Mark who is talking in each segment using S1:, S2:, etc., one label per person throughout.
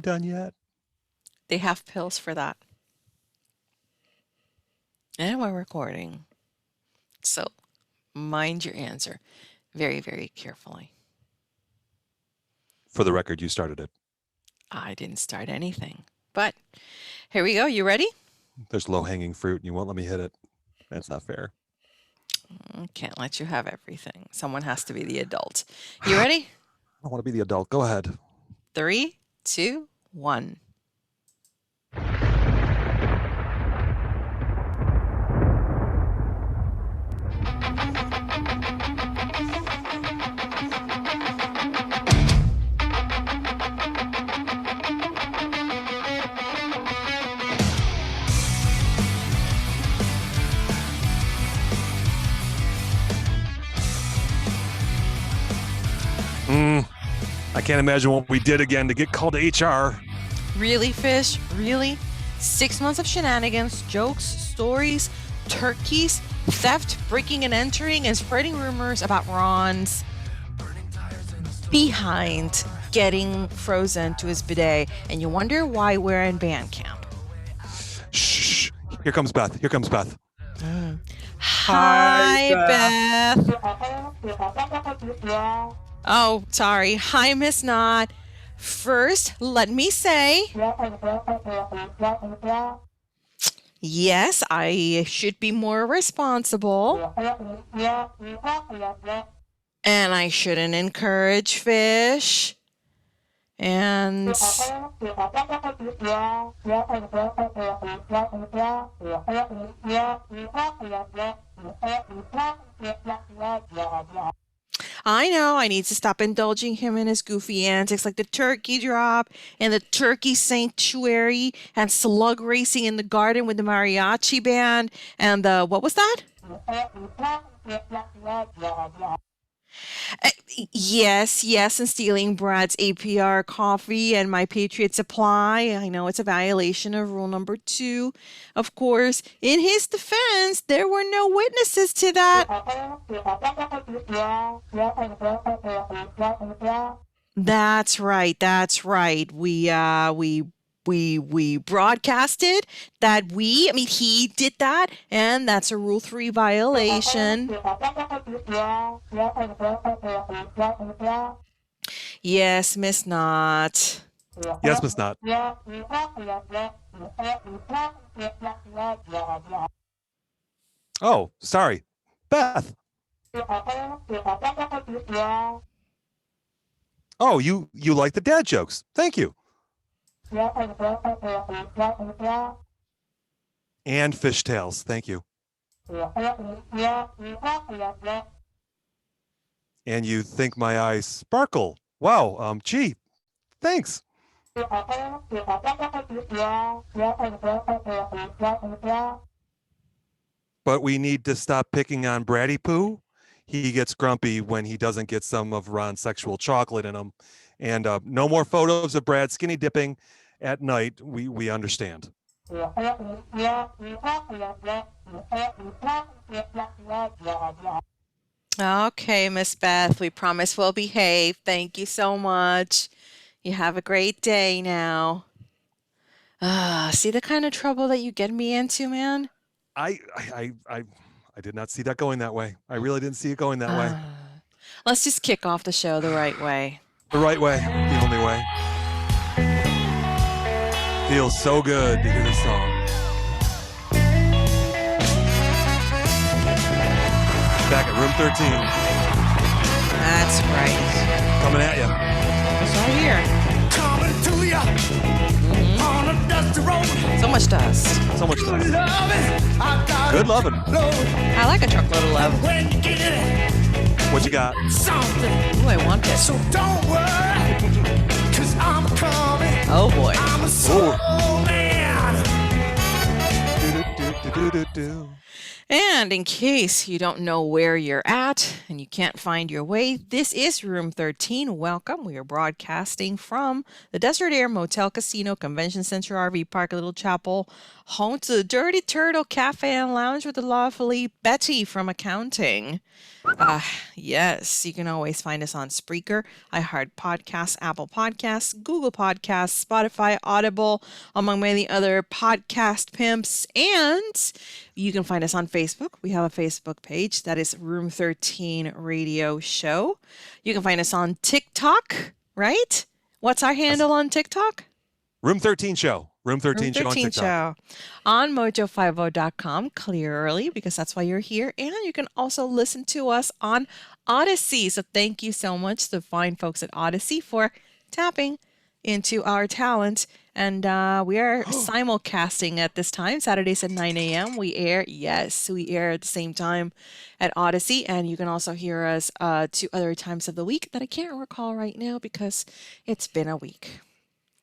S1: Done yet?
S2: They have pills for that. And we're recording. So mind your answer very, very carefully.
S1: For the record, you started it.
S2: I didn't start anything. But here we go. You ready?
S1: There's low-hanging fruit, and you won't let me hit it. That's not fair.
S2: Can't let you have everything. Someone has to be the adult. You ready?
S1: I want to be the adult. Go ahead.
S2: 3, 2, 1.
S1: I can't imagine what we did again to get called to HR.
S2: Really, Fish? Really? 6 months of shenanigans, jokes, stories, turkeys, theft, breaking and entering, and spreading rumors about Ron's behind getting frozen to his bidet. And you wonder why we're in band camp.
S1: Shh. Here comes Beth. Here comes Beth.
S2: Hi, Beth. Oh, sorry. Hi, Miss Knott. First, let me say, yes, I should be more responsible. And I shouldn't encourage Fish. And I know I need to stop indulging him in his goofy antics like the turkey drop and the turkey sanctuary and slug racing in the garden with the mariachi band and the, what was that? Yes, and stealing Brad's APR coffee and my Patriot Supply. I know it's a violation of rule number 2. Of course, in his defense, there were no witnesses to that. That's right. We broadcasted that he did that, and that's a Rule 3 violation. Yes, Miss Knott.
S1: Yes, Miss Knott. Oh, sorry. Beth. Oh, you like the dad jokes. Thank you. And fishtails. Thank you. And you think my eyes sparkle. Wow. Gee, thanks. But we need to stop picking on Bratty Poo. He gets grumpy when he doesn't get some of Ron's sexual chocolate in him. And no more photos of Brad skinny dipping at night. We understand.
S2: Okay, Miss Beth, we promise we'll behave. Thank you so much. You have a great day now. See the kind of trouble that you get me into, man?
S1: I did not see that going that way. I really didn't see it going that way.
S2: Let's just kick off the show the right way.
S1: The right way, the only way. Feels so good to hear this song. Back at room 13.
S2: That's right.
S1: Coming at you.
S2: It's right here.
S3: Coming to ya on a dusty road.
S2: So much dust.
S1: So much
S3: Good
S1: dust.
S3: loving, I got
S1: Good loving.
S2: I like a truckload of love.
S3: When you get it,
S1: What you got?
S3: something.
S2: Ooh, I want it.
S3: So don't worry, 'cause I'm coming.
S2: Oh boy.
S3: I'm a soul man.
S1: Do-do-do-do-do-do.
S2: And in case you don't know where you're at and you can't find your way, this is Room 13. Welcome. We are broadcasting from the Desert Air Motel Casino Convention Center RV Park, Little Chapel, home to the Dirty Turtle Cafe and Lounge with the lovely Betty from accounting. Uh, yes, you can always find us on Spreaker, iHeart Podcasts, Apple Podcasts, Google Podcasts, Spotify, Audible, among many other podcast pimps. And you can find us on Facebook. We have a Facebook page that is Room 13 Radio Show. You can find us on TikTok, right? What's our handle on TikTok?
S1: Room 13 show. Room 13
S2: Room
S1: show on
S2: 13
S1: TikTok.
S2: show on mojo50.com. Clear early because that's why you're here. And you can also listen to us on Odyssey. So thank you so much to the fine folks at Odyssey for tapping into our talent. And we are simulcasting at this time, Saturdays at 9 a.m. We air at the same time at Odyssey. And you can also hear us 2 other times of the week that I can't recall right now because it's been a week.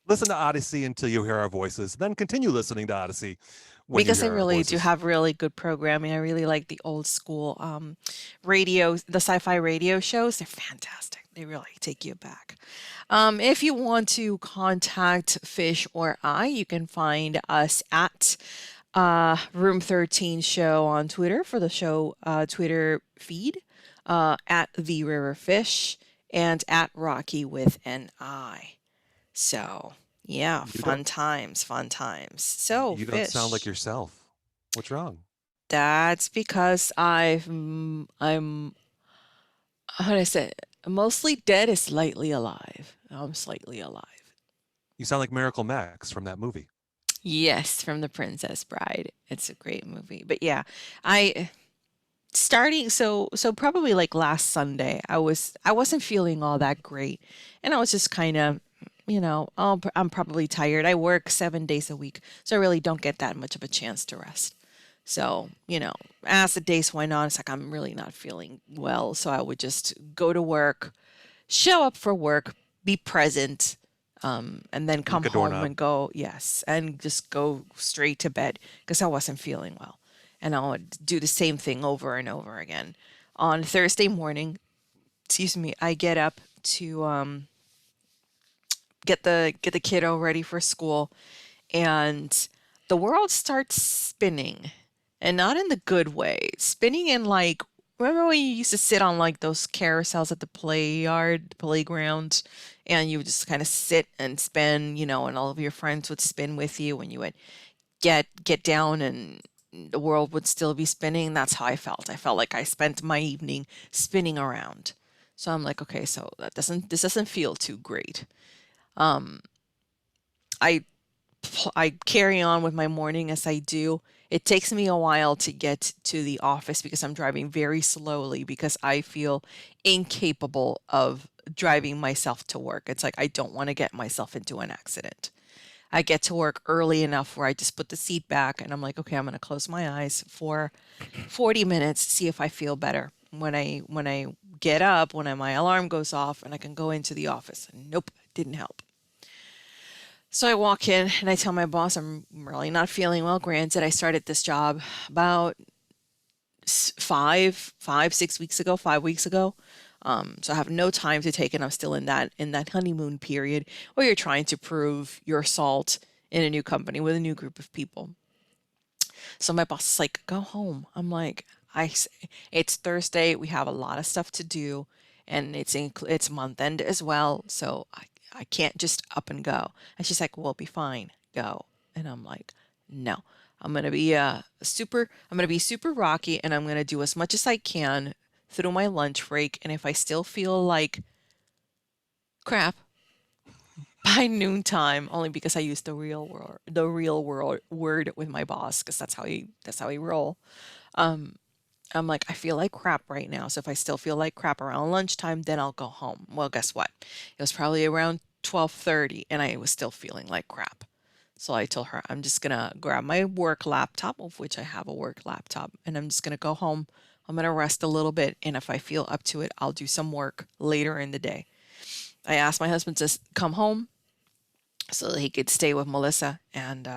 S1: Listen to Odyssey until you hear our voices, then continue listening to Odyssey when
S2: Because
S1: you
S2: they
S1: hear our
S2: really do
S1: voices.
S2: have really good programming. I really like the old school radio, the sci-fi radio shows. They're fantastic. They really take you back. If you want to contact Fish or I, you can find us at Room 13 Show on Twitter for the show Twitter feed, at The River Fish, and at Rocky with an I. So, yeah,
S1: You
S2: fun
S1: don't,
S2: times, fun times. So,
S1: you don't sound like
S2: Fish.
S1: yourself. What's wrong?
S2: That's because I'm how do I say it? Mostly dead is slightly alive. I'm slightly alive.
S1: You sound like Miracle Max from that movie.
S2: Yes, from The Princess Bride. It's a great movie. But yeah, I starting so probably like last Sunday, I wasn't feeling all that great. And I was just kind of, oh, I'm probably tired. I work 7 days a week, so I really don't get that much of a chance to rest. So, as the days went on, it's like I'm really not feeling well. So I would just go to work, show up for work, be present, and then come
S1: Lick a
S2: home
S1: doorknob.
S2: and go, yes, and just go straight to bed because I wasn't feeling well. And I would do the same thing over and over again. On Thursday morning, excuse me, I get up to get the kiddo ready for school, and the world starts spinning, and not in the good way. Spinning in like, remember when you used to sit on like those carousels at the playground, and you would just kind of sit and spin, and all of your friends would spin with you, and you would get down and the world would still be spinning. That's how I felt. I felt like I spent my evening spinning around. So I'm like, okay, so this doesn't feel too great. Um, I I carry on with my morning as I do. It takes me a while to get to the office because I'm driving very slowly because I feel incapable of driving myself to work. It's like I don't want to get myself into an accident. I get to work early enough where I just put the seat back and I'm like, okay, I'm going to close my eyes for 40 minutes, see if I feel better. When I get up, when my alarm goes off and I can go into the office. Nope, didn't help. So I walk in and I tell my boss I'm really not feeling well. Granted, I started this job about 6 weeks ago, 5 weeks ago. So I have no time to take it. I'm still in that honeymoon period where you're trying to prove your salt in a new company with a new group of people. So my boss is like, "Go home." I'm like, It's Thursday. We have a lot of stuff to do, and it's month end as well. So I can't just up and go." And she's like, "We'll be fine. Go." And I'm like, "No, I'm gonna be super rocky, and I'm gonna do as much as I can through my lunch break. And if I still feel like crap by noontime, only because I used the real world word with my boss, because that's how he roll. Um, I'm like, I feel like crap right now. So if I still feel like crap around lunchtime, then I'll go home. Well, guess what? It was probably around 12:30 and I was still feeling like crap. So I told her I'm just gonna grab my work laptop, of which I have a work laptop, and I'm just gonna go home. I'm gonna rest a little bit, and if I feel up to it, I'll do some work later in the day. I asked my husband to come home. so that he could stay with Melissa and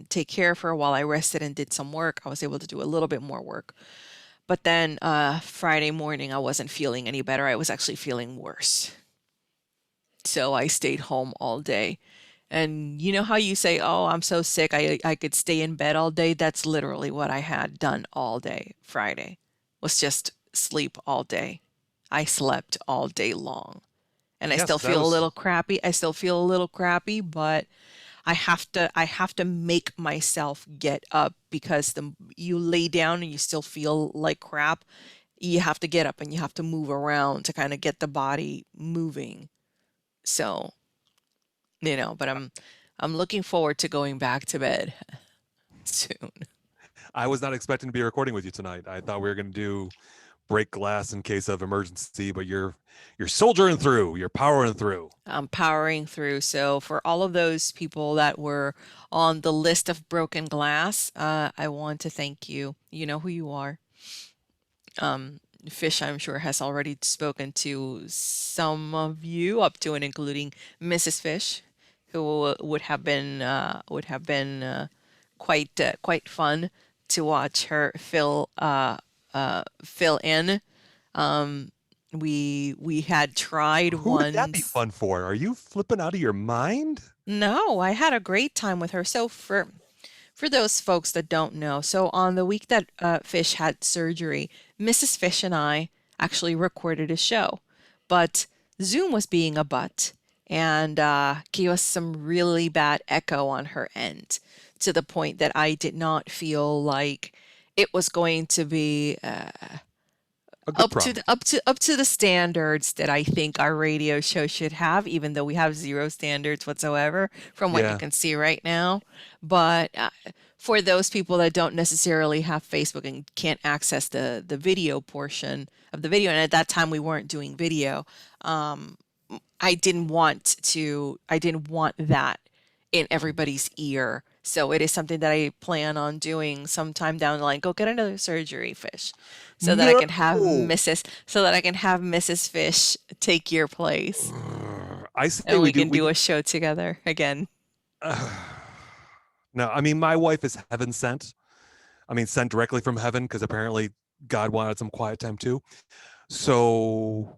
S2: take care of her while I rested and did some work. I was able to do a little bit more work. But then Friday morning, I wasn't feeling any better. I was actually feeling worse. So I stayed home all day. And you know how you say, "Oh, I'm so sick, I could stay in bed all day." That's literally what I had done all day Friday, was just sleep all day. I slept all day long. And I
S1: Yes,
S2: still
S1: that
S2: feel a
S1: was
S2: little crappy. I still feel a little crappy, but I have to make myself get up, because you lay down and you still feel like crap. You have to get up and you have to move around to kind of get the body moving. So, but I'm looking forward to going back to bed soon.
S1: I was not expecting to be recording with you tonight. I thought we were going to do break glass in case of emergency, but you're soldiering through, you're powering through.
S2: I'm powering through. So for all of those people that were on the list of broken glass, I want to thank you. You know who you are. Um, Fish, I'm sure, has already spoken to some of you, up to and including Mrs. Fish, who would have been quite fun to watch her fill in. Um, we had tried
S1: Who would that be
S2: once.
S1: fun for? Are you flipping out of your mind?
S2: No, I had a great time with her. So for those folks that don't know, so on the week that Fish had surgery, Mrs. Fish and I actually recorded a show, but Zoom was being a butt and gave us some really bad echo on her end, to the point that I did not feel like it was going to be
S1: A good prom.
S2: up to the standards that I think our radio show should have, even though we have zero standards whatsoever from what you
S1: Yeah.
S2: can see right now. But for those people that don't necessarily have Facebook and can't access the video portion of the video, and at that time we weren't doing video, um, I didn't want that in everybody's ear. So it is something that I plan on doing sometime down the line. Go get another surgery, Fish, so that I
S1: No.
S2: can have Mrs. Fish take your place,
S1: I say
S2: and
S1: we
S2: we
S1: do
S2: can
S1: we
S2: do a show together again.
S1: no, I mean my wife is heaven sent. I mean sent directly from heaven because apparently God wanted some quiet time too. So,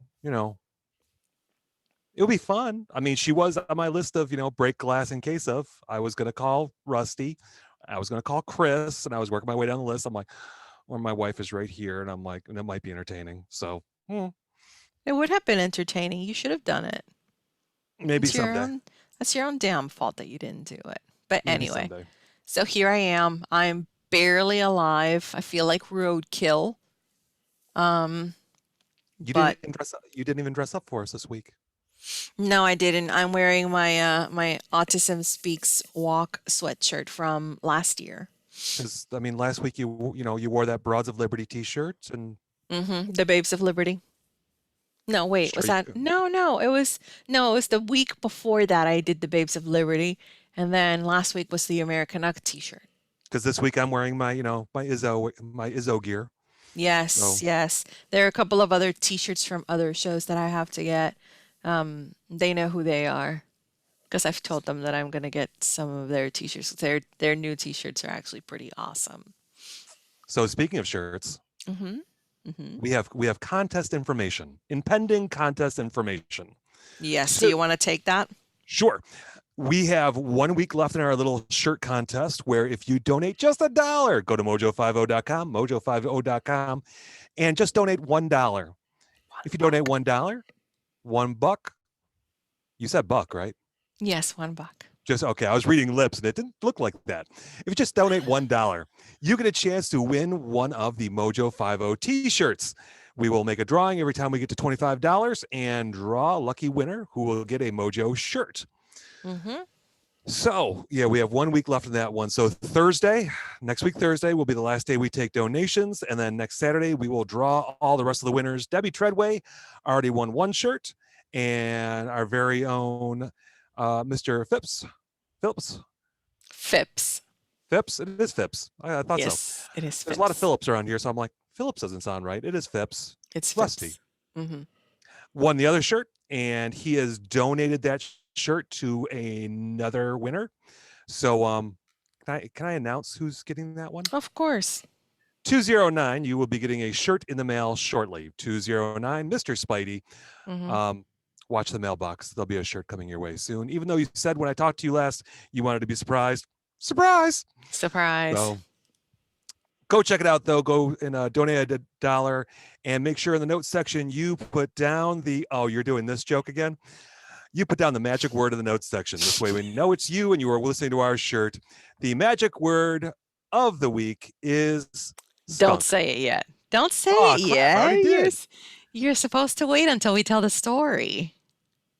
S1: it'll be fun. I mean, she was on my list of, break glass in case of. I was going to call Rusty. I was going to call Chris, and I was working my way down the list. I'm like, well, my wife is right here. And I'm like, and that might be entertaining. So
S2: It would have been entertaining. You should have done it.
S1: maybe
S2: It's your
S1: someday.
S2: own. That's your own damn fault that you didn't do it. But
S1: Maybe
S2: anyway,
S1: someday.
S2: so here I am. I'm barely alive. I feel like roadkill. Um, but
S1: You didn't even dress up for us this week.
S2: No, I didn't. I'm wearing my Autism Speaks walk sweatshirt from last year.
S1: Because I mean, last week you wore that Broads of Liberty T-shirt, and
S2: The Babes of Liberty. No, wait, was
S1: sure,
S2: that? No, it was the week before that I did the Babes of Liberty, and then last week was the American Ugg t-shirt.
S1: because this week I'm wearing my Izzo gear. So
S2: Yes, yes. There are a couple of other t-shirts from other shows that I have to get. They know who they are, because I've told them that I'm gonna get some of their t-shirts. Their new t-shirts are actually pretty awesome.
S1: so speaking of shirts,
S2: Mm-hmm. Mm-hmm.
S1: we have contest information, impending contest information.
S2: Yes. Do
S1: So
S2: you want to take that?
S1: sure. We have 1 week left in our little shirt contest where if you donate just $1, go to mojo50.com, mojo50.com, and just donate $1. If you donate $1, $1, you said buck, right?
S2: Yes, $1.
S1: Just okay. I was reading lips and it didn't look like that. If you just donate $1, you get a chance to win one of the Mojo 50 t-shirts. We will make a drawing every time we get to $25 and draw a lucky winner who will get a Mojo shirt.
S2: Mm-hmm.
S1: So, yeah, we have 1 week left in that one. So next week, Thursday will be the last day we take donations. And then next Saturday, we will draw all the rest of the winners. Debbie Treadway already won one shirt, and our very own Mr. Phipps.
S2: Phipps.
S1: It is Phipps. I thought so.
S2: Yes, it is
S1: There's a lot of
S2: Phipps.
S1: Phillips around here, so I'm like, Phillips doesn't sound right. It is Phipps.
S2: It's
S1: Rusty
S2: Phipps. Mm-hmm.
S1: won the other shirt, and he has donated that shirt to another winner. So can I announce who's getting that one?
S2: Of course.
S1: 209, you will be getting a shirt in the mail shortly. 209, Mr. Spidey.
S2: Hmm.
S1: Um, watch the mailbox. There'll be a shirt coming your way soon. Even though you said when I talked to you last, you wanted to be surprised. Surprise!
S2: Surprise.
S1: So go check it out, though. Go and donate $1 and make sure in the notes section you put down the, oh, you're doing this joke again? You put down the magic word in the notes section. This way we know it's you and you are listening to our shirt. The magic word of the week is
S2: Don't
S1: skunk.
S2: say it yet. Don't say
S1: Oh,
S2: it
S1: crap, I
S2: yet.
S1: already did.
S2: You're supposed to wait until we tell the story.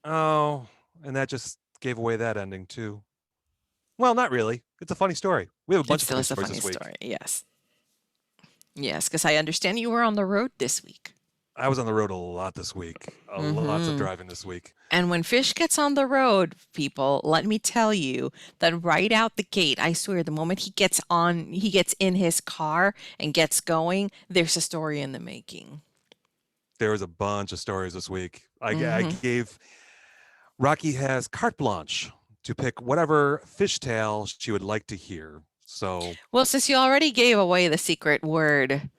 S1: Oh, and that just gave away that ending, too. Well, not really. It's a funny story. We have a bunch
S2: It
S1: of
S2: still
S1: funny
S2: is a
S1: stories
S2: funny
S1: this week.
S2: story. Yes. Yes, because I understand you were on the road this week.
S1: I was on the road a lot this week. Lots of driving this week.
S2: And when Fish gets on the road, people, let me tell you that right out the gate, I swear, the moment he gets in his car and gets going, there's a story in the making.
S1: There was a bunch of stories this week. I
S2: Mhm.
S1: gave Rocky has carte blanche to pick whatever fishtail she would like to hear. So
S2: Well, since you already gave away the secret word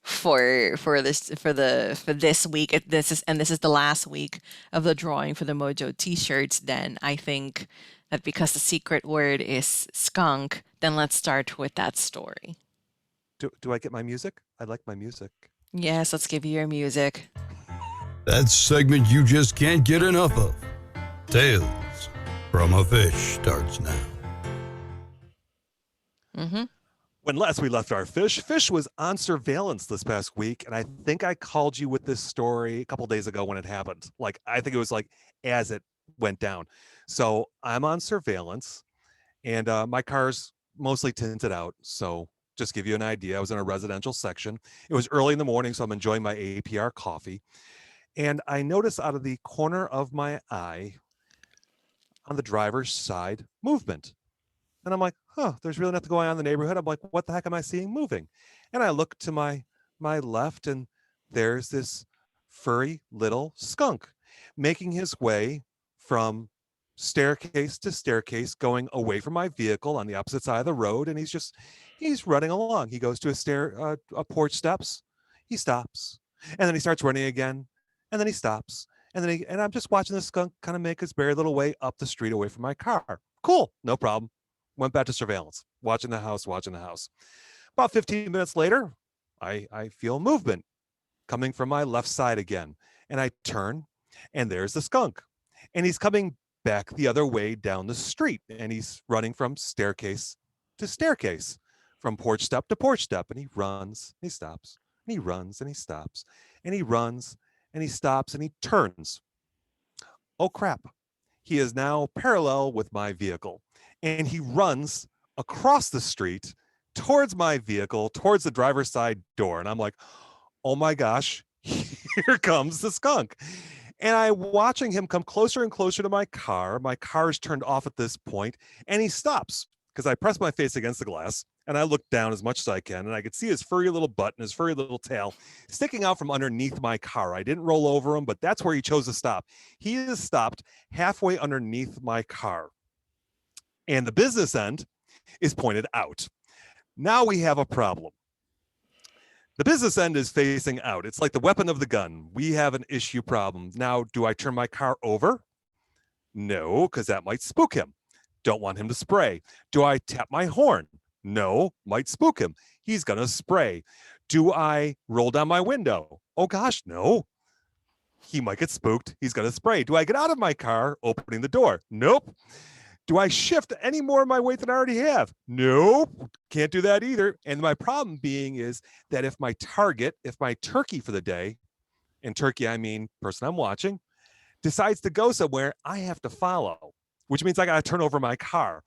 S2: for this week, this is the last week of the drawing for the Mojo t-shirts, then I think that because the secret word is skunk, then let's start with that story.
S1: do I get my music? I like my music.
S2: Yes, let's give you your music.
S4: That segment you just can't get enough of. Tales from a Fish starts now.
S2: Mm-hmm.
S1: When last we left our Fish was on surveillance this past week, and I think I called you with this story a couple days ago when it happened. Like, I think it was like as it went down. So I'm on surveillance, and my car's mostly tinted out. So just give you an idea, I was in a residential section. It was early in the morning, so I'm enjoying my APR coffee. And I notice out of the corner of my eye on the driver's side movement. And I'm like, huh, there's really nothing going on in the neighborhood. I'm like, what the heck am I seeing moving? And I look to my left, and there's this furry little skunk making his way from staircase to staircase, going away from my vehicle on the opposite side of the road. And he's running along. He goes to a porch steps. He stops, and then he starts running again, and then he stops, and I'm just watching the skunk kind of make his very little way up the street away from my car. Cool, no problem. Went back to surveillance, watching the house. About 15 minutes later, I feel movement coming from my left side again. And I turn, and there's the skunk. And he's coming back the other way down the street. And he's running from staircase to staircase, from porch step to porch step. And he runs, and he stops, and he runs, and he stops, and he runs, and he stops, and he turns. Oh, crap. He is now parallel with my vehicle, and he runs across the street towards my vehicle, towards the driver's side door. And I'm like, oh my gosh, here comes the skunk. And I'm watching him come closer and closer to my car. My car is turned off at this point, and he stops because I press my face against the glass and I look down as much as I can, and I could see his furry little butt and his furry little tail sticking out from underneath my car. I didn't roll over him, but that's where he chose to stop. He is stopped halfway underneath my car, and the business end is pointed out. Now we have a problem. The business end is facing out. It's like the weapon of the gun. We have an issue problem. Now, do I turn my car over? No, because that might spook him. Don't want him to spray. Do I tap my horn? No, might spook him. He's going to spray. Do I roll down my window? Oh gosh, no. He might get spooked. He's going to spray. Do I get out of my car opening the door? Nope. Do I shift any more of my weight than I already have? Nope. Can't do that either. And my problem being is that if my turkey for the day, in turkey I mean person I'm watching, decides to go somewhere, I have to follow, which means I got to turn over my car.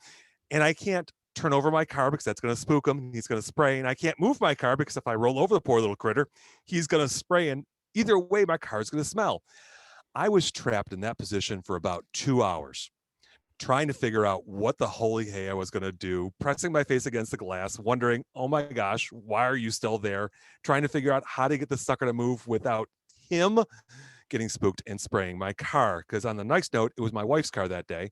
S1: And I can't turn over my car because that's going to spook him. He's going to spray. And I can't move my car because if I roll over the poor little critter, he's going to spray. And either way, my car is going to smell. I was trapped in that position for about 2 hours, trying to figure out what the holy hay I was going to do, pressing my face against the glass, wondering, oh my gosh, why are you still there? Trying to figure out how to get the sucker to move without him getting spooked and spraying my car. Because on the nice note, it was my wife's car that day.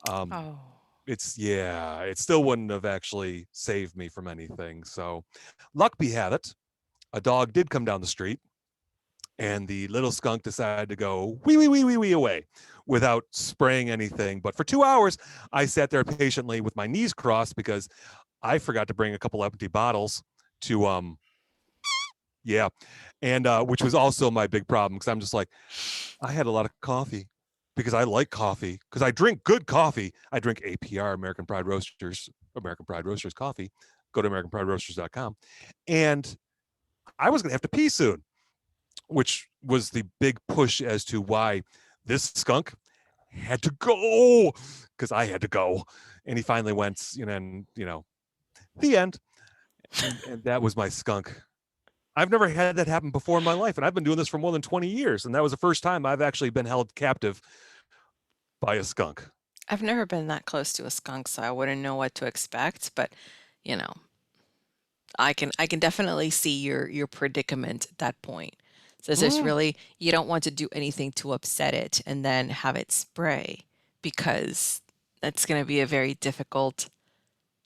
S2: Oh.
S1: It still wouldn't have actually saved me from anything. So luck be had it, a dog did come down the street, and the little skunk decided to go wee wee wee wee wee away without spraying anything. But for 2 hours, I sat there patiently with my knees crossed because I forgot to bring a couple empty bottles to and which was also my big problem, because I'm just like, I had a lot of coffee because I like coffee, because I drink good coffee. I drink APR, American Pride Roasters coffee. Go to AmericanPrideRoasters.com. And I was going to have to pee soon, which was the big push as to why this skunk had to go, because I had to go. And he finally went, and the end. And that was my skunk. I've never had that happen before in my life, and I've been doing this for more than 20 years, and that was the first time I've actually been held captive by a skunk.
S2: I've never been that close to a skunk, so I wouldn't know what to expect, but you know, I can definitely see your predicament at that point. So it's just really, you don't want to do anything to upset it and then have it spray, because that's going to be a very difficult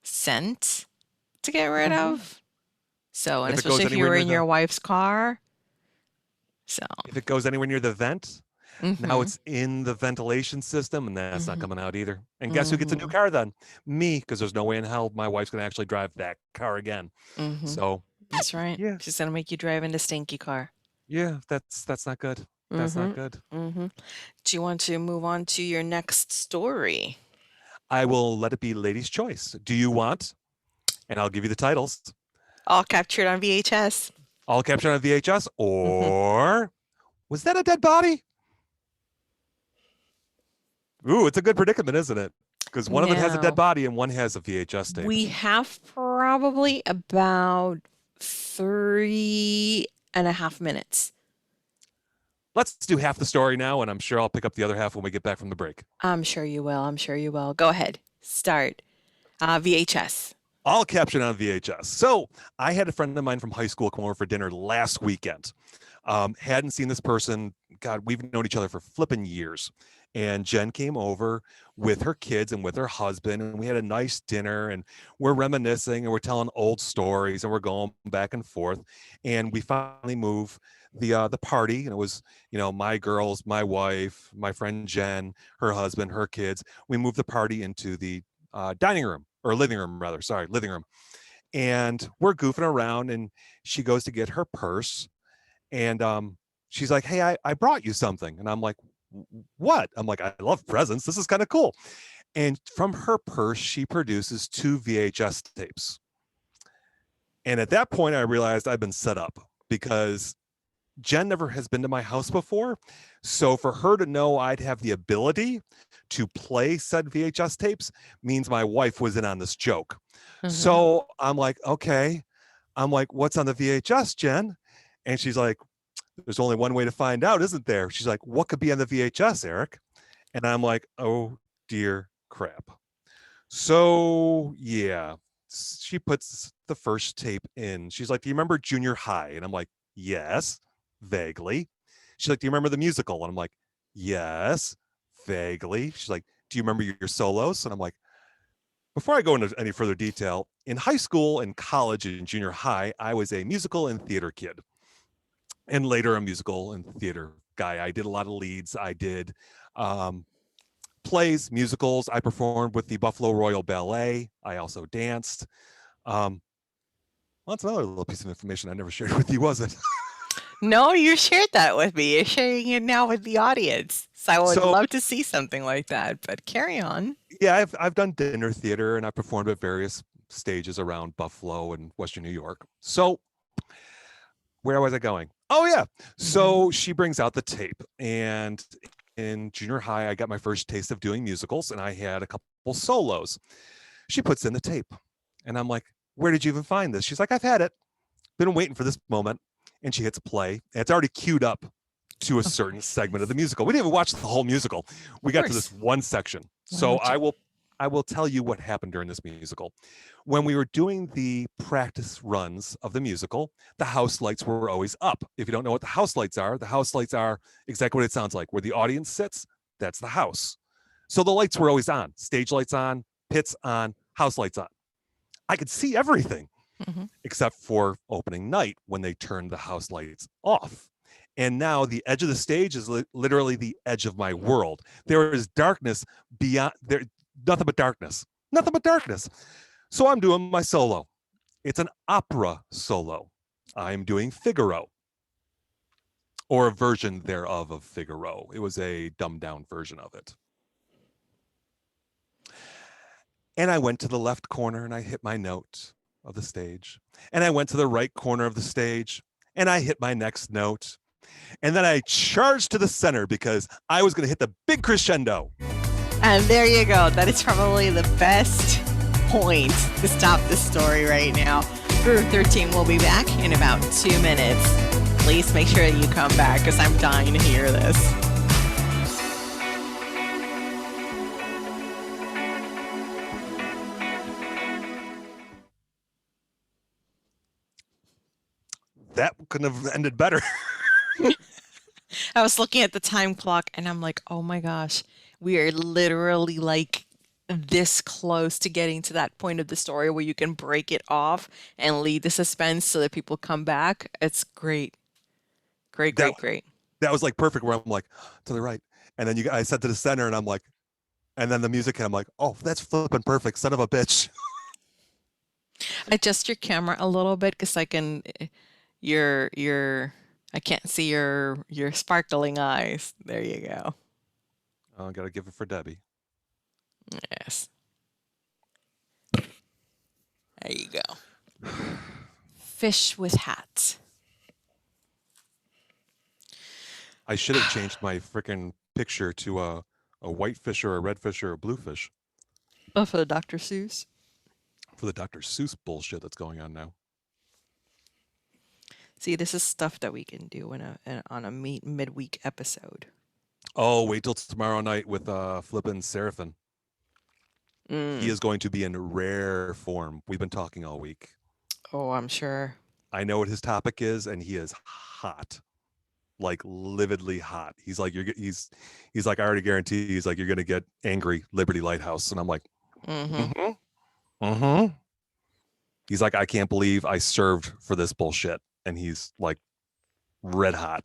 S2: scent to get rid of. So, and
S1: If it goes
S2: especially if you
S1: anywhere
S2: were
S1: near
S2: in your wife's car. So,
S1: if it goes anywhere near the vent, now
S2: mhm,
S1: it's in the ventilation system, and that's not
S2: mhm,
S1: coming out either. And guess who gets a new
S2: mhm,
S1: car then? Me, because there's no way in hell my wife's going to actually drive that car again.
S2: mhm.
S1: So
S2: That's right.
S1: yeah,
S2: She's gonna make you drive in the stinky car.
S1: that's not good. That's not
S2: Mhm,
S1: good.
S2: mhm. Do you want to move on to your next story?
S1: I will let it be ladies' choice. Do you want? And I'll give you the titles.
S2: All captured on VHS.
S1: All captured on VHS,
S2: Mhm.
S1: or was that a dead body? Ooh, it's a good predicament, isn't it? Because one of it has a dead
S2: Now,
S1: body and one has a VHS tape.
S2: we have probably about 3.5 minutes.
S1: Let's do half the story now, and I'm sure I'll pick up the other half when we get back from the break.
S2: I'm sure you will. I'm sure you will. Go ahead. Start. VHS.
S1: All captured on VHS. So I had a friend of mine from high school come over for dinner last weekend. Hadn't seen this person. God, we've known each other for flipping years. And Jen came over with her kids and with her husband, and we had a nice dinner, and we're reminiscing and we're telling old stories and we're going back and forth. And we finally move the party, and it was, my girls, my wife, my friend Jen, her husband, her kids. We moved the party into the dining room, or living room rather. Sorry, living room. And we're goofing around, and she goes to get her purse, and she's like, "Hey, I brought you something," and I'm like, "What?" I'm like, "I love presents. This is kind of cool." And from her purse, she produces 2 VHS tapes. And at that point, I realized I've been set up, because Jen never has been to my house before. So for her to know I'd have the ability to play said VHS tapes means my wife was in on this joke.
S2: Mhm.
S1: So I'm like, okay. I'm like, what's on the VHS, Jen? And she's like, there's only one way to find out, isn't there? She's like, what could be on the VHS, Eric? And I'm like, oh dear crap. So yeah, she puts the first tape in. She's like, do you remember junior high? And I'm like, yes, vaguely. She's like, do you remember the musical? And I'm like, yes, vaguely. She's like, do you remember your solos? And I'm like, before I go into any further detail, in high school and college and junior high, I was a musical and theater kid, and later a musical and theater guy. I did a lot of leads. I did plays, musicals. I performed with the Buffalo Royal Ballet. I also danced. Well, that's another little piece of information I never shared with you, was it?
S2: No, you shared that with me. You're sharing it now with the audience. So I would
S1: So
S2: love to see something like that, but carry on.
S1: yeah, I've done dinner theater, and I performed at various stages around Buffalo and Western New York. So where was I going? Oh yeah. So she brings out the tape, and in junior high, I got my first taste of doing musicals, and I had a couple solos. She puts in the tape, and I'm like, where did you even find this? She's like, I've had it, been waiting for this moment. And she hits play, and it's already queued up to a
S2: Oh,
S1: certain segment of the musical. We didn't even watch the whole musical. We
S2: of
S1: got to this
S2: course.
S1: one section.
S2: Why
S1: So
S2: would you?
S1: I will tell you what happened during this musical. When we were doing the practice runs of the musical, the house lights were always up. If you don't know what the house lights are exactly what it sounds like. Where the audience sits, that's the house. So the lights were always on. Stage lights on, pits on, house lights on. I could see everything except for opening night when they turned the house lights off. And now the edge of the stage is literally the edge of my world. There is darkness beyond there, nothing but darkness, nothing but darkness. So I'm doing my solo. It's an opera solo. I'm doing Figaro, or a version thereof of Figaro. It was a dumbed down version of it. And I went to the left corner and I hit my note of the stage. And I went to the right corner of the stage and I hit my next note. And then I charged to the center because I was going to hit the big crescendo.
S2: And there you go. That is probably the best point to stop the story right now. R13 will be back in about 2 minutes. Please make sure that you come back because I'm dying to hear this.
S1: That couldn't have ended better.
S2: I was looking at the time clock and I'm like, oh my gosh, we are literally like this close to getting to that point of the story where you can break it off and leave the suspense so that people come back. It's great. Great.
S1: That was like perfect where I'm like, to the right. And then I said to the center and I'm like, and then the music and I'm like, oh, that's flipping perfect, son of a bitch.
S2: Adjust your camera a little bit because I can, I can't see your sparkling eyes. There you go.
S1: I gotta give it for Debbie.
S2: Yes. There you go. Fish with hats.
S1: I should have changed my freaking picture to a white fish or a red fish or a blue fish.
S2: Oh, for the Dr. Seuss.
S1: For the Dr. Seuss bullshit that's going on now.
S2: See, this is stuff that we can do on a midweek episode.
S1: Oh, wait till tomorrow night with flippin' Seraphin. He is going to be in rare form. We've been talking all week.
S2: Oh, I'm sure.
S1: I know what his topic is, and he is hot, like lividly hot. He's like, he's like, I already guarantee. He's like, you're gonna get angry, Liberty Lighthouse, and I'm like, He's like, I can't believe I served for this bullshit, and he's like, red hot.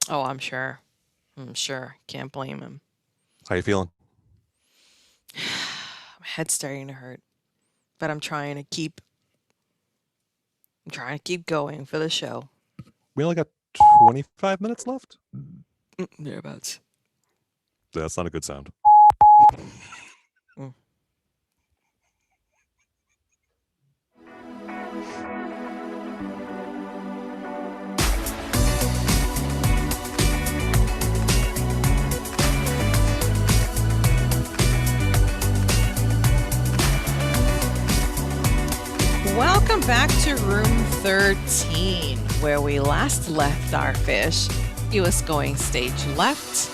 S2: Oh, I'm sure. Can't blame him.
S1: How you feeling?
S2: My head's starting to hurt, but I'm trying to keep going for the show.
S1: We only got 25 minutes left.
S2: Thereabouts.
S1: That's not a good sound.
S2: Welcome back to room 13, where we last left our fish. He was going stage left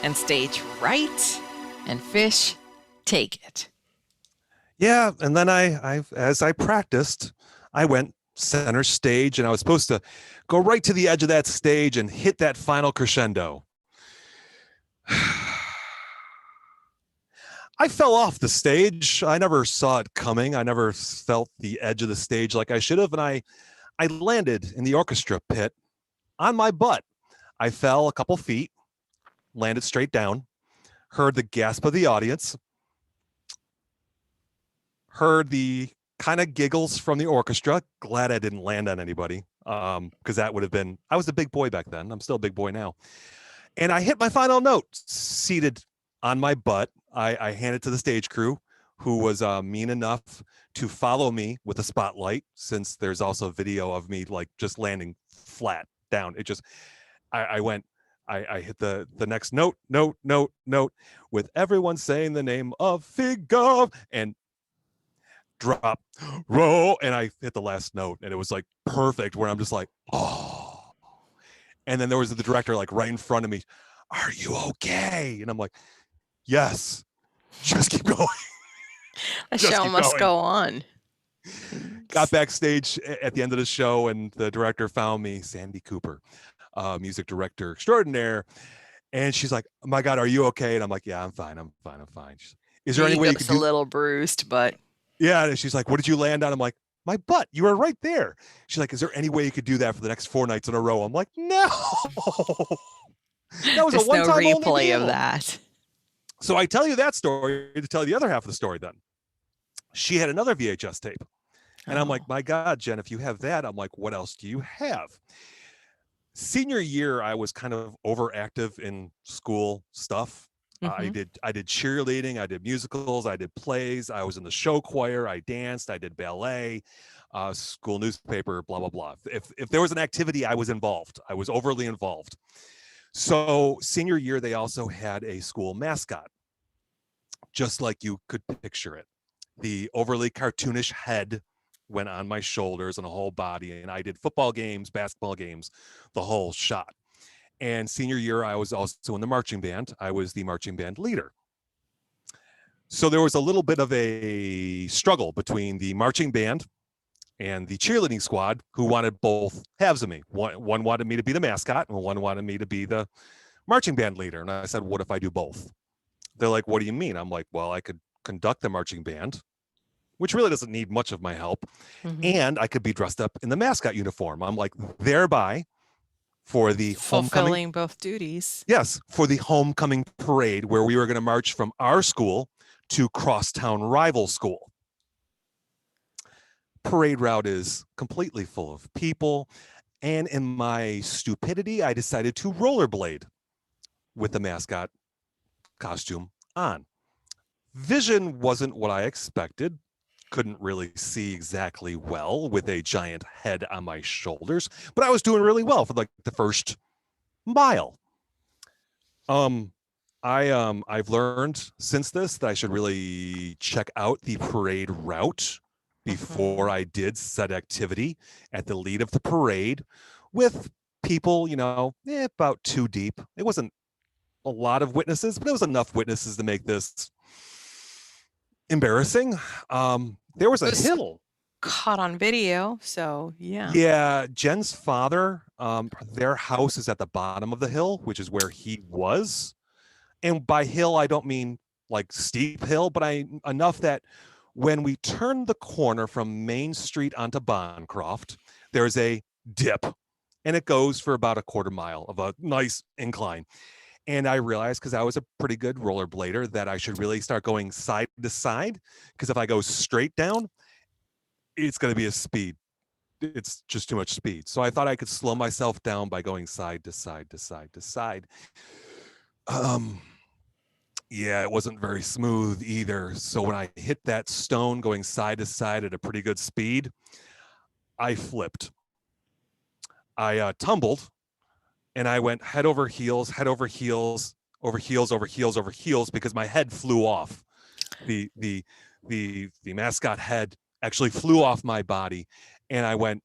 S2: and stage right, and fish, take it.
S1: Yeah, and then I as I practiced, I went center stage, and I was supposed to go right to the edge of that stage and hit that final crescendo. I fell off the stage. I never saw it coming. I never felt the edge of the stage like I should have, and I landed in the orchestra pit on my butt. I fell a couple feet, landed straight down, heard the gasp of the audience, heard the kind of giggles from the orchestra. Glad I didn't land on anybody, because that would have been, I was a big boy back then. I'm still a big boy now. And I hit my final note, seated on my butt. I handed to the stage crew, who was mean enough to follow me with a spotlight, since there's also video of me like just landing flat down. It just, I hit the next note, with everyone saying the name of Figaro, and drop, roll, and I hit the last note, and it was like perfect, where I'm just like, oh. And then there was the director like right in front of me. Are you okay? And I'm like, yes, just keep going.
S2: The
S1: Just
S2: show
S1: keep
S2: must
S1: going.
S2: go on.
S1: Got backstage at the end of the show, and the director found me, Sandy Cooper, music director extraordinaire. And she's like, "Oh my God, are you okay?" And I'm like, "Yeah, I'm fine. I'm fine. I'm fine." She's, "Is there any way you could
S2: Ego's a
S1: do?"
S2: little bruised, but
S1: Yeah. And she's like, "What did you land on?" I'm like, "My butt. You were right there." She's like, "Is there any way you could do that for the next 4 nights in a row?" I'm like, "No." That was a
S2: there's no
S1: one-time only
S2: replay of
S1: deal.
S2: that.
S1: So I tell you that story to tell you the other half of the story then. She had another VHS tape. And I'm like,
S2: Oh.
S1: "My God, Jen, if you have that," I'm like, "what else do you have?" Senior year, I was kind of overactive in school stuff.
S2: Mhm.
S1: I did cheerleading, I did musicals, I did plays, I was in the show choir, I danced, I did ballet, school newspaper, blah blah blah. If there was an activity, I was involved. I was overly involved. So senior year, they also had a school mascot, just like you could picture it. The overly cartoonish head went on my shoulders and a whole body, and I did football games, basketball games, the whole shot. And senior year, I was also in the marching band. I was the marching band leader. So there was a little bit of a struggle between the marching band and the cheerleading squad, who wanted both halves of me. One wanted me to be the mascot, and one wanted me to be the marching band leader. And I said, "What if I do both?" They're like, "What do you mean?" I'm like, "Well, I could conduct the marching band, which really doesn't need much of my help,
S2: Mhm.
S1: and I could be dressed up in the mascot uniform." I'm like, thereby, for the homecoming,
S2: Fulfilling both duties.
S1: yes, for the homecoming parade where we were going to march from our school to crosstown rival school. Parade route is completely full of people, and in my stupidity, I decided to rollerblade with the mascot costume on. Vision wasn't what I expected. Couldn't really see exactly well with a giant head on my shoulders, but I was doing really well for like the first mile. I've learned since this that I should really check out the parade route before
S2: Mhm.
S1: I did said activity at the lead of the parade with people, about 2 deep. It wasn't a lot of witnesses, but it was enough witnesses to make this embarrassing. There was
S2: It
S1: a
S2: was
S1: hill.
S2: caught on video, so yeah.
S1: Yeah, Jen's father, their house is at the bottom of the hill, which is where he was. And by hill, I don't mean like steep hill, but I enough that when we turn the corner from Main Street onto Bancroft, there's a dip, and it goes for about a quarter mile of a nice incline. And I realized, because I was a pretty good rollerblader, that I should really start going side to side, because if I go straight down, it's going to be a speed. It's just too much speed. So I thought I could slow myself down by going side to side to side to side. Um, yeah, it wasn't very smooth either. So when I hit that stone going side to side at a pretty good speed, I flipped. I tumbled, and I went head over heels, head over heels, over heels, over heels, over heels, because my head flew off. The mascot head actually flew off my body, and I went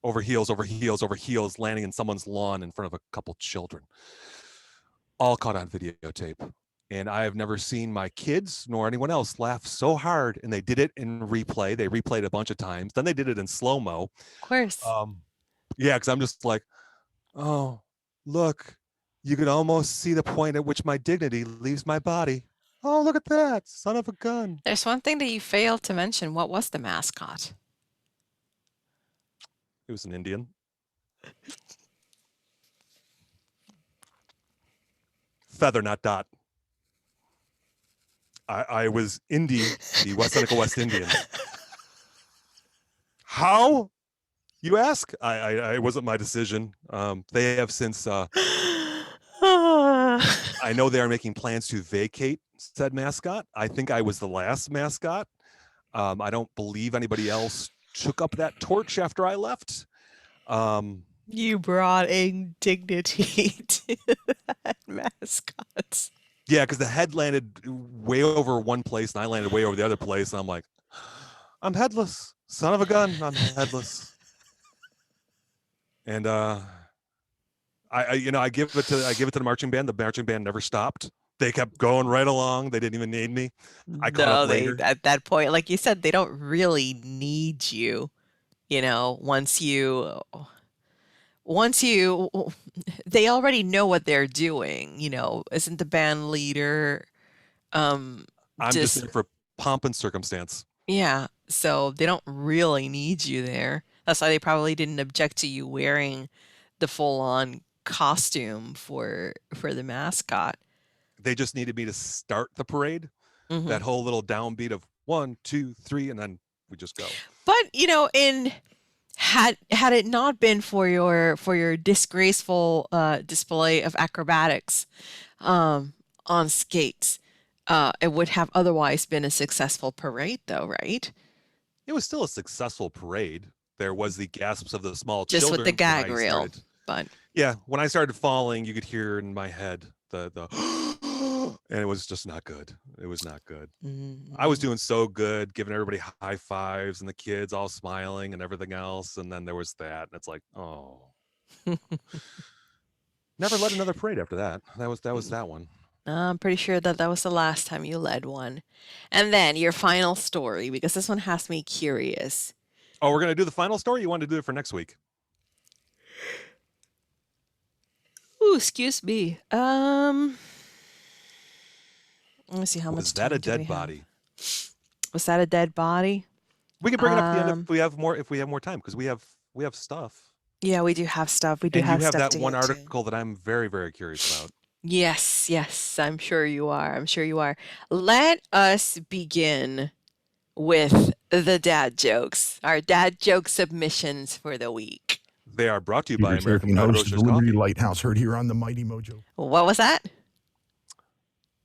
S1: over heels, over heels, over heels, landing in someone's lawn in front of a couple children. All caught on videotape. And I have never seen my kids nor anyone else laugh so hard. And they did it in replay. They replayed a bunch of times. Then they did it in slow mo.
S2: Of course.
S1: Yeah, because I'm just like, "Oh, look, you can almost see the point at which my dignity leaves my body. Oh, look at that, son of a gun."
S2: There's one thing that you failed to mention. What was the mascot?
S1: It was an Indian. Feather, not Dot. I was Indy, the West Seneca West Indian. How? You ask? It wasn't my decision. They have since. I know they are making plans to vacate said mascot. I think I was the last mascot. I don't believe anybody else took up that torch after I left.
S2: You brought indignity to that mascot.
S1: Yeah, because the head landed way over one place and I landed way over the other place. And I'm like, "I'm headless. Son of a gun, I'm headless." And I give it to the marching band. The marching band never stopped. They kept going right along. They didn't even need me. I caught
S2: No,
S1: up
S2: they
S1: later.
S2: at that point, like you said, they don't really need you. Once you they already know what they're doing, isn't the band leader
S1: I'm just
S2: just
S1: there for pomp and circumstance.
S2: yeah, so they don't really need you there. That's why they probably didn't object to you wearing the full-on costume for the mascot.
S1: They just needed me to start the parade.
S2: Hmm.
S1: That whole little downbeat of 1, 2, 3, and then we just go.
S2: But in had it not been for your disgraceful display of acrobatics on skates, it would have otherwise been a successful parade, though, right?
S1: It was still a successful parade. There was the gasps of the small
S2: Just with the
S1: children when
S2: gag
S1: I
S2: reel,
S1: started.
S2: but
S1: Yeah, when I started falling, you could hear in my head the and it was just not good. It was not good. I was
S2: mm,
S1: doing so good, giving everybody high fives and the kids all smiling and everything else, and then there was that, and it's like, oh, never led another parade after that. That was that one.
S2: I'm pretty sure that was the last time you led one. And then your final story, because this one has me curious.
S1: Oh, we're gonna do the final story. You wanted to do it for next week?
S2: Ooh, excuse me. Let me see how
S1: Was
S2: much
S1: that
S2: time
S1: a
S2: do we
S1: dead
S2: have.
S1: body?
S2: Was that a dead body?
S1: We can bring it up at the end
S2: Um,
S1: if we have more. If we have more time, because we have stuff.
S2: yeah, we do have stuff. We do
S1: And you
S2: have
S1: have
S2: stuff
S1: that
S2: to
S1: one
S2: get to.
S1: article that I'm very, very curious about.
S2: Yes, yes, I'm sure you are. I'm sure you are. Let us begin with the dad jokes, our dad joke submissions for the week.
S1: They are brought to you
S4: Peter
S1: by American
S4: Serafine,
S1: Pride
S4: host of
S1: Roasters
S4: the Liberty
S1: Coffee.
S4: Lighthouse, heard here on the Mighty Mojo.
S2: What was that?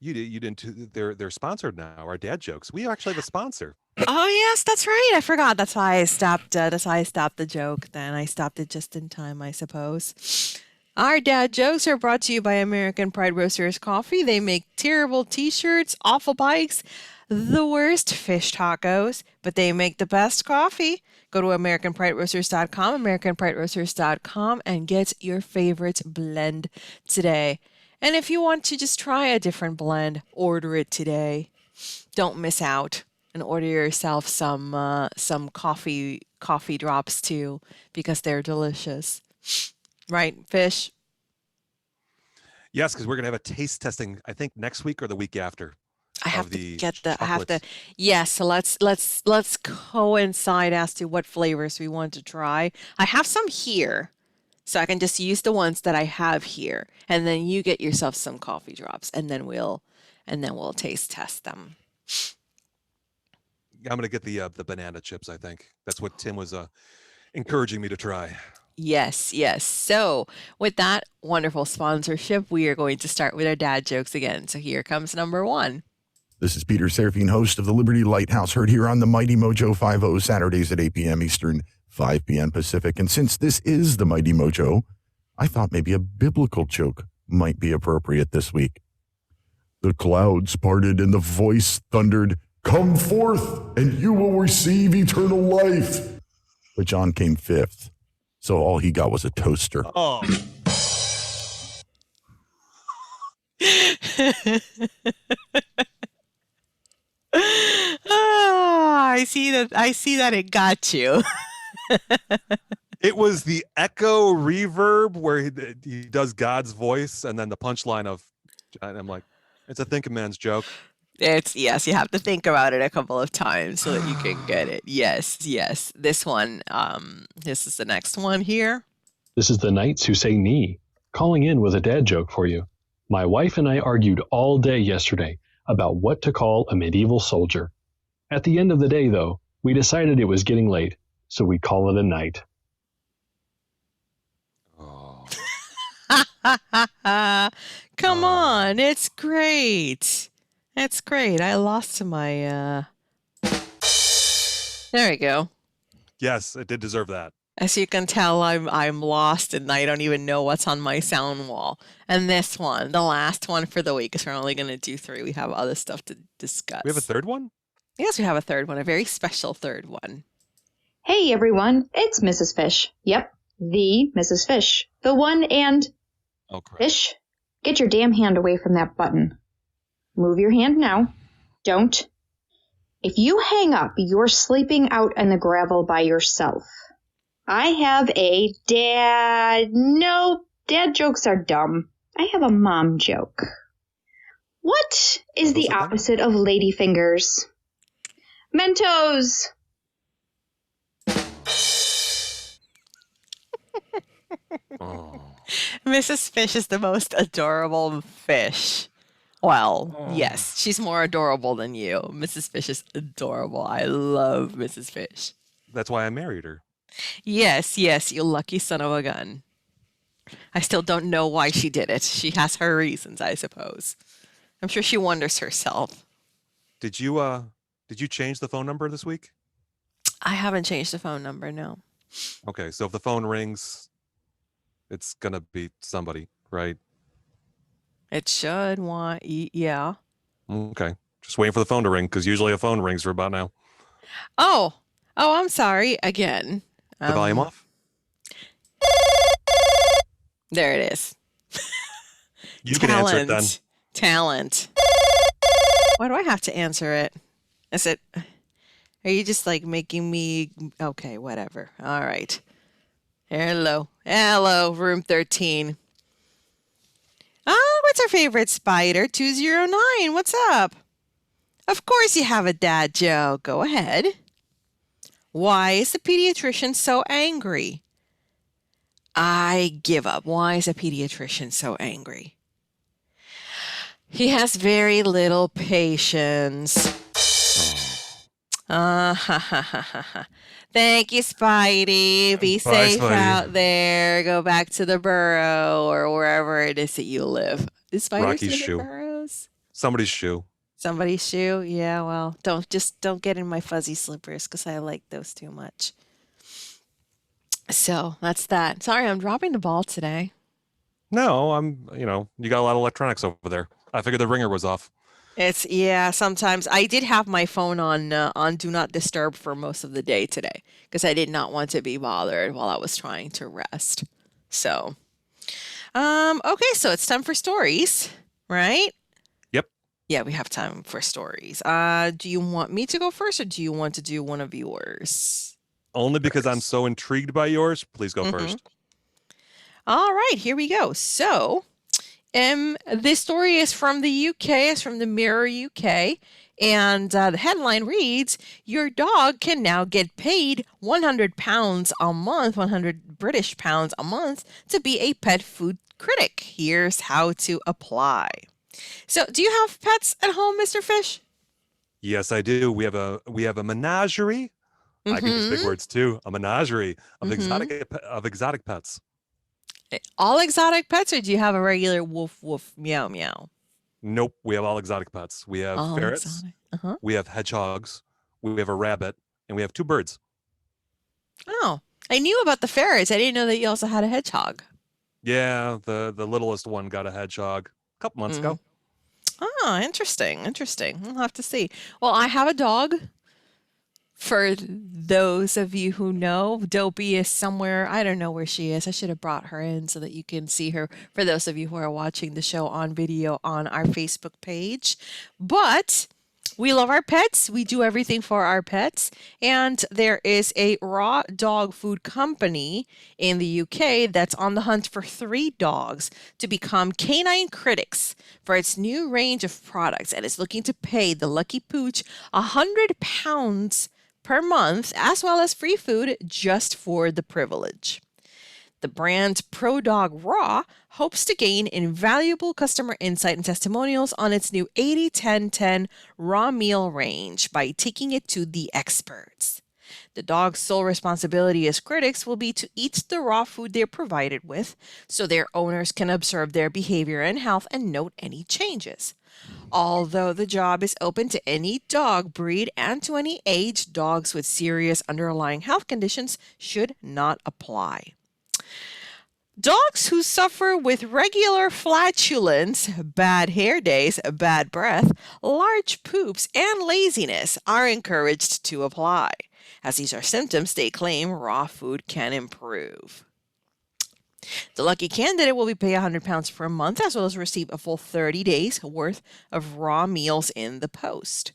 S1: You didn't. They're sponsored now. Our dad jokes. We actually have a sponsor.
S2: Oh yes, that's right. I forgot. That's why I stopped. That's why I stopped the joke. Then I stopped it just in time, I suppose. Our dad jokes are brought to you by American Pride Roasters Coffee. They make terrible T-shirts, awful bikes, the worst fish tacos, but they make the best coffee. Go to AmericanPrideRoasters.com, AmericanPrideRoasters.com, and get your favorite blend today. And if you want to just try a different blend, order it today. Don't miss out and order yourself some coffee drops too, because they're delicious. Right, Fish?
S1: Yes, because we're gonna have a taste testing. I think next week or the week after.
S2: I have
S1: Of
S2: to
S1: the
S2: get the I have to
S1: chocolates.
S2: yes, so let's coincide as to what flavors we want to try. I have some here. So I can just use the ones that I have here, and then you get yourself some coffee drops, and then we'll taste test them.
S1: I'm gonna get the banana chips. I think that's what Tim was encouraging me to try.
S2: Yes, yes. So, with that wonderful sponsorship, we are going to start with our dad jokes again. So, here comes number one.
S4: This is Peter Serafine, host of the Liberty Lighthouse, heard here on the Mighty Mojo 50, Saturdays at 8 p.m. Eastern, 5 p.m. Pacific. And since this is the Mighty Mojo, I thought maybe a biblical joke might be appropriate this week. The clouds parted and the voice thundered, "Come forth, and you will receive eternal life." But John came fifth, so all he got was a toaster.
S1: Oh,
S2: I see that. I see that it got you.
S1: it was the echo reverb where he does God's voice, and then the punchline of, and I'm like, it's a thinking man's joke.
S2: It's yes. You have to think about it a couple of times so that you can get it. Yes, yes. This one. This is the next one here.
S5: This is the Knights Who Say Knee, calling in with a dad joke for you. My wife and I argued all day yesterday about what to call a medieval soldier. At the end of the day, though, we decided it was getting late, so we call it a night.
S1: Oh,
S2: Come on, it's great. It's great. I lost to my. There we go.
S1: yes, it did deserve that.
S2: As you can tell, I'm lost and I don't even know what's on my sound wall. And this one, the last one for the week, because we're only going to do 3. We have other stuff to discuss.
S1: We have a third one.
S2: Yes, we have a third one, a very special third one.
S6: Hey everyone, it's Mrs. Fish. Yep, the Mrs. Fish. The one and
S1: Oh, crap.
S6: Fish. Get your damn hand away from that button. Move your hand now. Don't. If you hang up, you're sleeping out in the gravel by yourself. I have a dad. No, dad jokes are dumb. I have a mom joke. What is the opposite of ladyfingers? Mentos.
S1: Oh.
S2: Mrs. Fish is the most adorable fish. Well, yes, she's more adorable than you. Mrs. Fish is adorable. I love Mrs. Fish.
S1: That's why I married her.
S2: Yes, you lucky son of a gun. I still don't know why she did it. She has her reasons, I suppose. I'm sure she wonders herself.
S1: Did you change the phone number this week?
S2: I haven't changed the phone number, no.
S1: Okay, so if the phone rings, it's gonna be somebody, right?
S2: It should want, yeah.
S1: Okay, just waiting for the phone to ring because usually a phone rings for about now.
S2: Oh, I'm sorry again.
S1: The volume off.
S2: There it is.
S1: You can answer it then.
S2: Talent. Why do I have to answer it? Is it? Are you just like making me? Okay, whatever. All right. Hello, room 13. What's our favorite spider? 209. What's up? Of course you have a dad joke. Go ahead. Why is the pediatrician so angry? I give up. Why is a pediatrician so angry? He has very little patience. Thank you, Spidey. Be
S1: Bye,
S2: safe
S1: Spidey.
S2: out there. Go back to the burrow or wherever it is that you live. Is spiders
S1: Rocky's
S2: live in
S1: shoe.
S2: burrows?
S1: Somebody's shoe.
S2: Somebody's shoe? Yeah, well, don't get in my fuzzy slippers because I like those too much. So that's that. Sorry, I'm dropping the ball today.
S1: No, you got a lot of electronics over there. I figured the ringer was off.
S2: Sometimes I did have my phone on Do Not Disturb for most of the day today because I did not want to be bothered while I was trying to rest. So, okay, so it's time for stories, right?
S1: Yep.
S2: Yeah, we have time for stories. Do you want me to go first or do you want to do one of yours?
S1: Only because I'm
S2: First.
S1: so intrigued by yours. Please go first.
S2: All right, here we go. So, this story is from the UK. It's from the Mirror UK. And the headline reads, your dog can now get paid £100 a month, 100 British pounds a month to be a pet food critic. Here's how to apply. So do you have pets at home, Mr. Fish?
S1: Yes, I do. We have a menagerie. I can use big words too. A menagerie of exotic pets.
S2: All exotic pets, or do you have a regular woof, woof, meow, meow?
S1: Nope, we have all exotic pets. We have
S2: All
S1: ferrets,
S2: exotic. Uh-huh.
S1: we have hedgehogs, we have a rabbit, and we have 2 birds.
S2: Oh, I knew about the ferrets. I didn't know that you also had a hedgehog.
S1: Yeah, the littlest one got a hedgehog a couple months ago.
S2: Oh, interesting. I'll have to see. Well, I have a dog. For those of you who know, Dopey is somewhere. I don't know where she is. I should have brought her in so that you can see her. For those of you who are watching the show on video on our Facebook page. But we love our pets. We do everything for our pets. And there is a raw dog food company in the UK that's on the hunt for 3 dogs to become canine critics for its new range of products. And it's looking to pay the lucky pooch £100 per month, as well as free food just for the privilege. The brand Pro Dog Raw hopes to gain invaluable customer insight and testimonials on its new 80-10-10 raw meal range by taking it to the experts. The dog's sole responsibility as critics will be to eat the raw food they're provided with, so their owners can observe their behavior and health and note any changes. Although the job is open to any dog breed and to any age, dogs with serious underlying health conditions should not apply. Dogs who suffer with regular flatulence, bad hair days, bad breath, large poops, and laziness are encouraged to apply, as these are symptoms they claim raw food can improve. The lucky candidate will be paid £100 per month, as well as receive a full 30 days worth of raw meals in the post.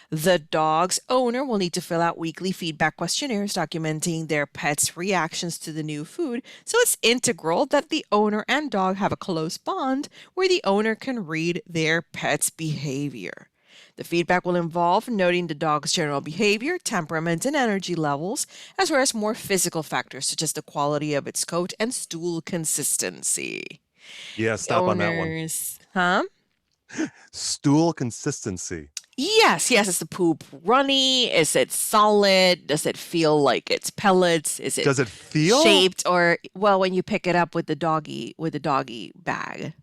S2: The dog's owner will need to fill out weekly feedback questionnaires documenting their pet's reactions to the new food, so it's integral that the owner and dog have a close bond where the owner can read their pet's behavior. The feedback will involve noting the dog's general behavior, temperament, and energy levels, as well as more physical factors such as the quality of its coat and stool consistency.
S1: Yeah, stop on that one.
S2: Owners, huh?
S1: Stool consistency.
S2: Yes, is the poop runny? Is it solid? Does it feel like it's pellets? Is it
S1: Does it feel?
S2: shaped or well when you pick it up with the doggy bag?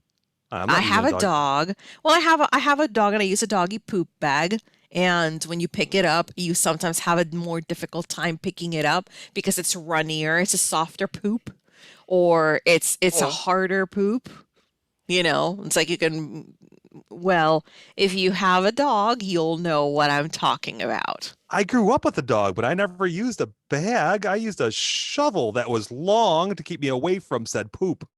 S1: I'm not
S2: I
S1: using
S2: have a
S1: dog.
S2: dog. Well, I have a dog and I use a doggy poop bag. And when you pick it up, you sometimes have a more difficult time picking it up because it's runnier. It's a softer poop, or it's a
S1: Oh.
S2: harder poop. It's like you can. Well, if you have a dog, you'll know what I'm talking about.
S1: I grew up with a dog, but I never used a bag. I used a shovel that was long to keep me away from said poop.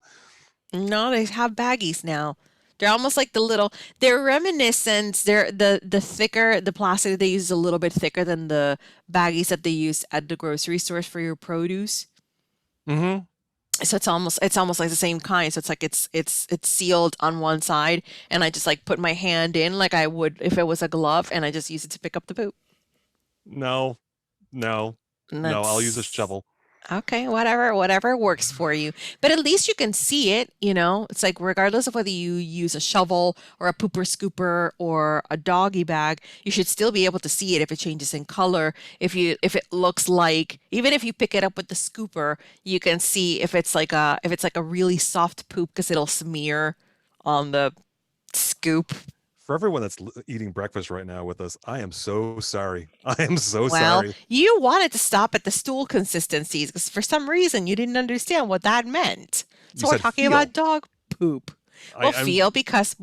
S2: No, they have baggies now. They're almost like they're reminiscent. They're the thicker, the plastic they use is a little bit thicker than the baggies that they use at the grocery stores for your produce.
S1: Mm-hmm.
S2: So it's almost like the same kind. So it's like it's sealed on one side, and I just like put my hand in like I would if it was a glove, and I just use it to pick up the poop.
S1: No,
S2: And
S1: I'll use a
S2: that's
S1: shovel.
S2: okay, whatever works for you. But at least you can see it, It's like regardless of whether you use a shovel or a pooper scooper or a doggy bag, you should still be able to see it if it changes in color. If it looks like even if you pick it up with the scooper, you can see if it's like a really soft poop because it'll smear on the scoop.
S1: For everyone that's eating breakfast right now with us, I am so sorry. I am so
S2: Well,
S1: sorry.
S2: you wanted to stop at the stool consistencies because for some reason you didn't understand what that meant.
S1: You
S2: So we're
S1: said
S2: talking
S1: feel.
S2: about dog poop. Well,
S1: I'm
S2: feel because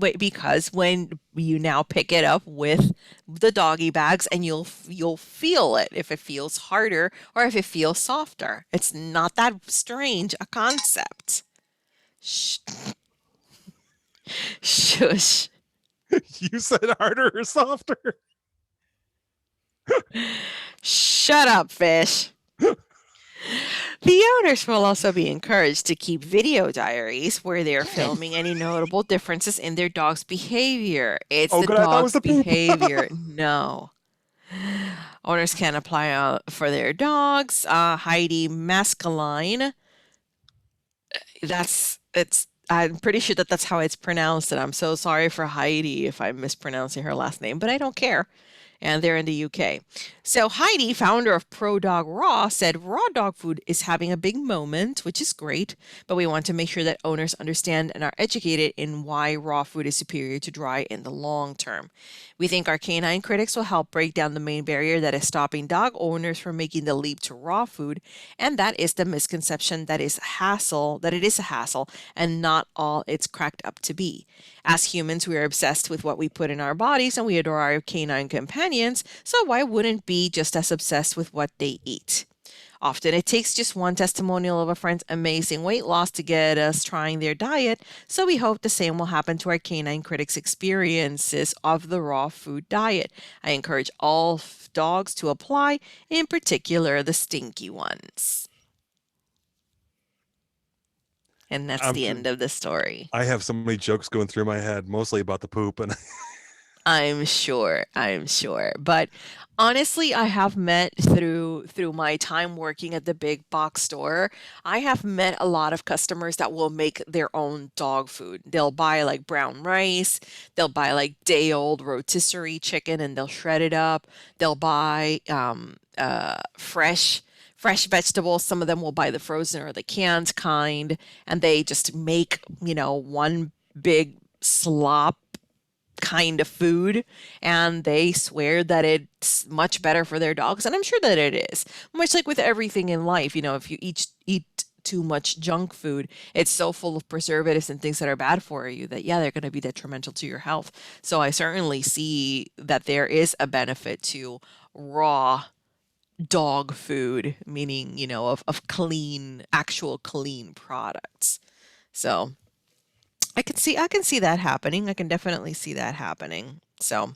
S2: when you now pick it up with the doggy bags and you'll feel it if it feels harder or if it feels softer. It's not that strange a concept. Shh. Shush.
S1: you said harder or softer.
S2: Shut up, fish. The owners will also be encouraged to keep video diaries where they're filming any notable differences in their dog's behavior. It's
S1: Oh,
S2: the
S1: good. I thought it was
S2: dog's
S1: the poop.
S2: behavior. No. Owners can apply for their dogs. Heidi Mascaline. I'm pretty sure that's how it's pronounced, and I'm so sorry for Heidi if I'm mispronouncing her last name, but I don't care. And they're in the UK. So Heidi, founder of Pro Dog Raw, said raw dog food is having a big moment, which is great, but we want to make sure that owners understand and are educated in why raw food is superior to dry in the long term. We think our canine critics will help break down the main barrier that is stopping dog owners from making the leap to raw food, and that is the misconception that it is a hassle and not all it's cracked up to be. As humans, we are obsessed with what we put in our bodies and we adore our canine companions, so why wouldn't be just as obsessed with what they eat? Often it takes just one testimonial of a friend's amazing weight loss to get us trying their diet, so we hope the same will happen to our canine critics' experiences of the raw food diet. I encourage all dogs to apply, in particular the stinky ones. And that's the end of the story.
S1: I have so many jokes going through my head, mostly about the poop. And
S2: I'm sure. But honestly, I have met through my time working at the big box store, I have met a lot of customers that will make their own dog food. They'll buy like brown rice, they'll buy like day-old rotisserie chicken and they'll shred it up. They'll buy fresh vegetables. Some of them will buy the frozen or the canned kind, and they just make, one big slop kind of food, and they swear that it's much better for their dogs, and I'm sure that it is. Much like with everything in life, if you eat too much junk food, it's so full of preservatives and things that are bad for you that they're going to be detrimental to your health. So I certainly see that there is a benefit to raw dog food, meaning, of clean, actual clean products. So I can see that happening. I can definitely see that happening. So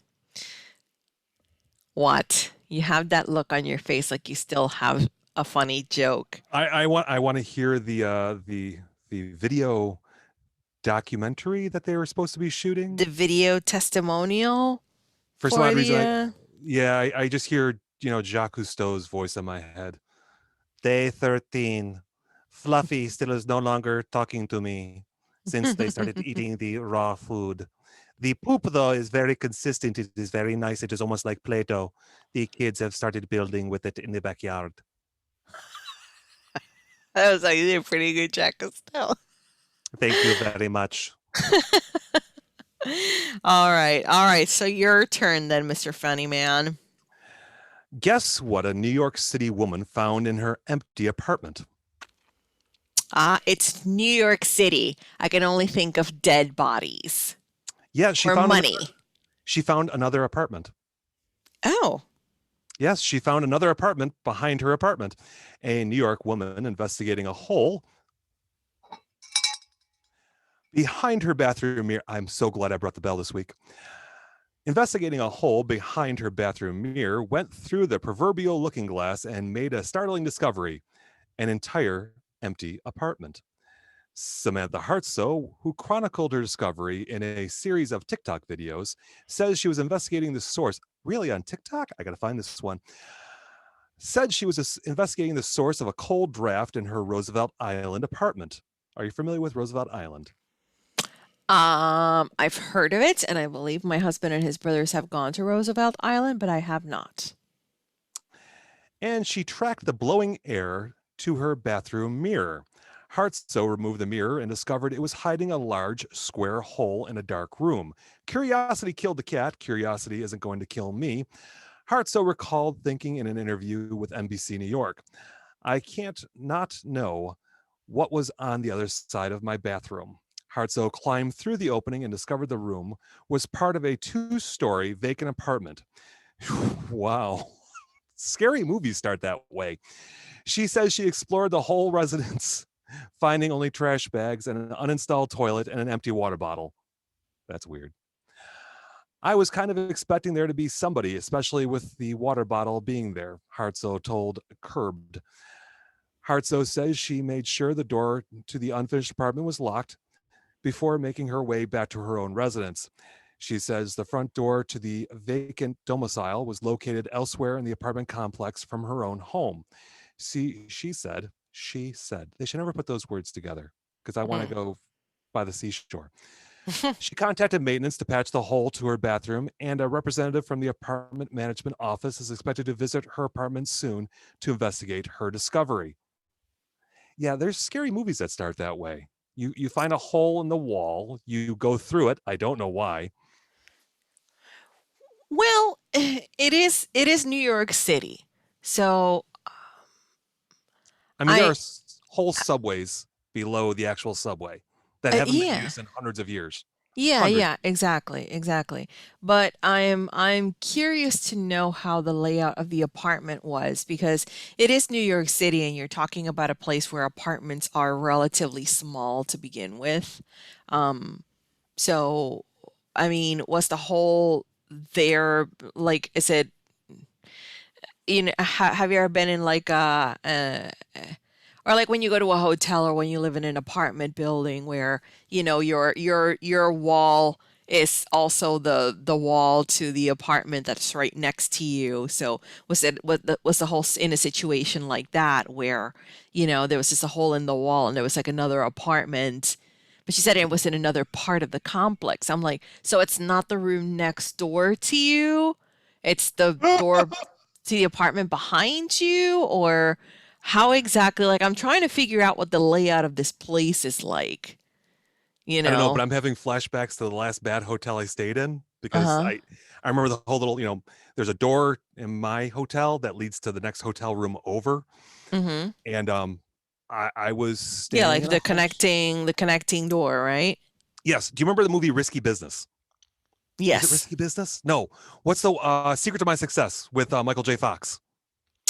S2: what? You have that look on your face like you still have a funny joke.
S1: I want to hear the video documentary that they were supposed to be shooting.
S2: The video testimonial
S1: For some
S2: for
S1: odd
S2: the
S1: reason, I just hear Jacques Cousteau's voice in my head. Day 13. Fluffy still is no longer talking to me since they started eating the raw food. The poop, though, is very consistent. It is very nice. It is almost like Play-Doh. The kids have started building with it in the backyard.
S2: That was actually a pretty good Jack Costello.
S1: Thank you very much.
S2: All right. All right. So your turn then, Mr. Funny Man.
S1: Guess what a New York City woman found in her empty apartment?
S2: It's New York City. I can only think of dead bodies
S1: Yeah, she
S2: or
S1: found
S2: money.
S1: she found another apartment.
S2: Oh,
S1: Yes, she found another apartment behind her apartment. A New York woman investigating a hole behind her bathroom mirror. I'm so glad I brought the bell this week. Investigating a hole behind her bathroom mirror, went through the proverbial looking glass and made a startling discovery: an entire empty apartment. Samantha Hartsoe, who chronicled her discovery in a series of TikTok videos, says she was investigating the source. Really, on TikTok? I got to find this one. Said she was investigating the source of a cold draft in her Roosevelt Island apartment. Are you familiar with Roosevelt Island?
S2: I've heard of it, and I believe my husband and his brothers have gone to Roosevelt Island, but I have not.
S1: And she tracked the blowing air to her bathroom mirror. Hartsoe removed the mirror and discovered it was hiding a large square hole in a dark room. Curiosity killed the cat. Curiosity isn't going to kill me. Hartsoe recalled thinking in an interview with NBC New York, I can't not know what was on the other side of my bathroom. Hartsoe climbed through the opening and discovered the room was part of a 2-story vacant apartment. Wow. Scary movies start that way. She says she explored the whole residence, finding only trash bags and an uninstalled toilet and an empty water bottle. That's weird. I was kind of expecting there to be somebody, especially with the water bottle being there, Hartsoe told Curbed. Hartsoe says she made sure the door to the unfinished apartment was locked before making her way back to her own residence. She says the front door to the vacant domicile was located elsewhere in the apartment complex from her own home. She said, they should never put those words together because I want to go by the seashore. She contacted maintenance to patch the hole to her bathroom, and a representative from the apartment management office is expected to visit her apartment soon to investigate her discovery. Yeah, there's scary movies that start that way. You find a hole in the wall, you go through it. I don't know why.
S2: Well, it is New York City. So
S1: I mean, there
S2: I
S1: are whole subways below the actual subway that haven't been
S2: yeah.
S1: used in hundreds of years.
S2: Yeah,
S1: Hundreds.
S2: yeah, exactly. But I'm curious to know how the layout of the apartment was because it is New York City and you're talking about a place where apartments are relatively small to begin with. Um, so I mean, was the whole there like is it have you ever been in like or like when you go to a hotel or when you live in an apartment building where your wall is also the wall to the apartment that's right next to you. So was the whole in a situation like that where there was just a hole in the wall and there was like another apartment, but she said it was in another part of the complex. I'm like, so it's not the room next door to you, it's the door to the apartment behind you, or how exactly? Like, I'm trying to figure out what the layout of this place is like, you
S1: I don't know, but
S2: know?
S1: I'm having flashbacks to the last bad hotel I stayed in because
S2: Uh-huh.
S1: I remember the whole little, there's a door in my hotel that leads to the next hotel room over.
S2: Mm-hmm.
S1: And I was
S2: Yeah,
S1: staying
S2: like
S1: in a hotel.
S2: the connecting door, right?
S1: Yes. Do you remember the movie Risky Business? Is it
S2: Yes.
S1: Risky Business? No. What's the Secret to My Success with Michael J. Fox?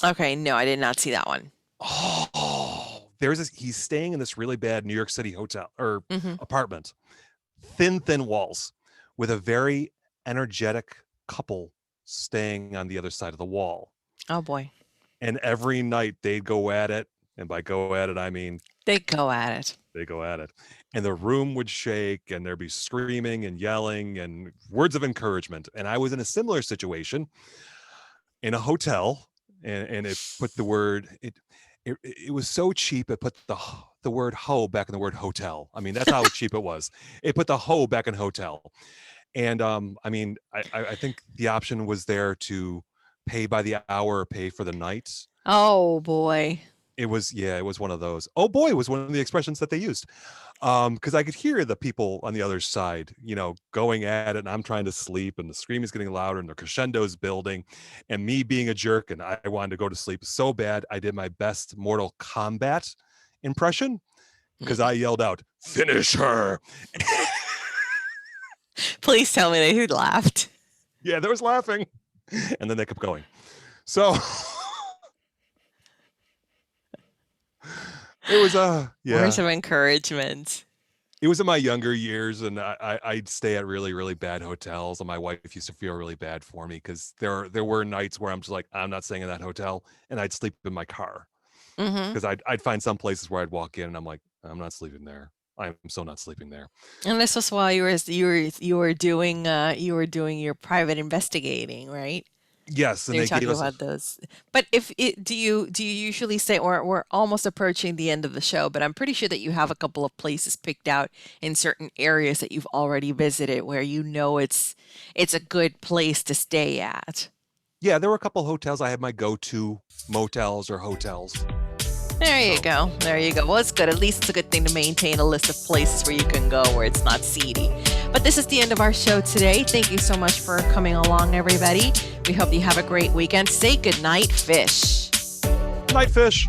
S2: Okay, no, I did not see that one.
S1: Oh, he's staying in this really bad New York City hotel or
S2: Hmm.
S1: apartment, thin walls, with a very energetic couple staying on the other side of the wall.
S2: Oh boy,
S1: And every night they'd go at it. And by go at it, I mean
S2: they go at it.
S1: they go at it. And the room would shake and there'd be screaming and yelling and words of encouragement. And I was in a similar situation in a hotel, and it put the word it was so cheap it put the word ho back in the word hotel. I mean, that's how cheap it was. It put the ho back in hotel. And I mean, I think the option was there to pay by the hour or pay for the night.
S2: Oh boy.
S1: It was, yeah, it was one of those. Oh boy, was one of the expressions that they used. Because I could hear the people on the other side, going at it, and I'm trying to sleep, and the scream is getting louder, and the crescendo's building, and me being a jerk, and I wanted to go to sleep so bad, I did my best Mortal Kombat impression because I yelled out, "Finish her!"
S2: Please tell me that he laughed.
S1: Yeah, there was laughing, and then they kept going. So it was yeah.
S2: Words of encouragement.
S1: It was in my younger years, and I'd stay at really, really bad hotels, and my wife used to feel really bad for me because there were nights where I'm just like, I'm not staying in that hotel, and I'd sleep in my car
S2: Hmm.
S1: because I'd find some places where I'd walk in, and I'm like, I'm not sleeping there. I'm so not sleeping there.
S2: And this was while you were doing your private investigating, right?
S1: Yes, and
S2: You're
S1: they gave
S2: talking
S1: us.
S2: about those. But do you usually say, or we're almost approaching the end of the show, but I'm pretty sure that you have a couple of places picked out in certain areas that you've already visited where it's a good place to stay at.
S1: Yeah, there were a couple hotels. I had my go-to motels or hotels.
S2: There you
S1: So,
S2: go. There you go. Well, it's good. At least it's a good thing to maintain a list of places where you can go where it's not seedy. But this is the end of our show today. Thank you so much for coming along, everybody. We hope you have a great weekend. Say goodnight, fish.
S1: night fish.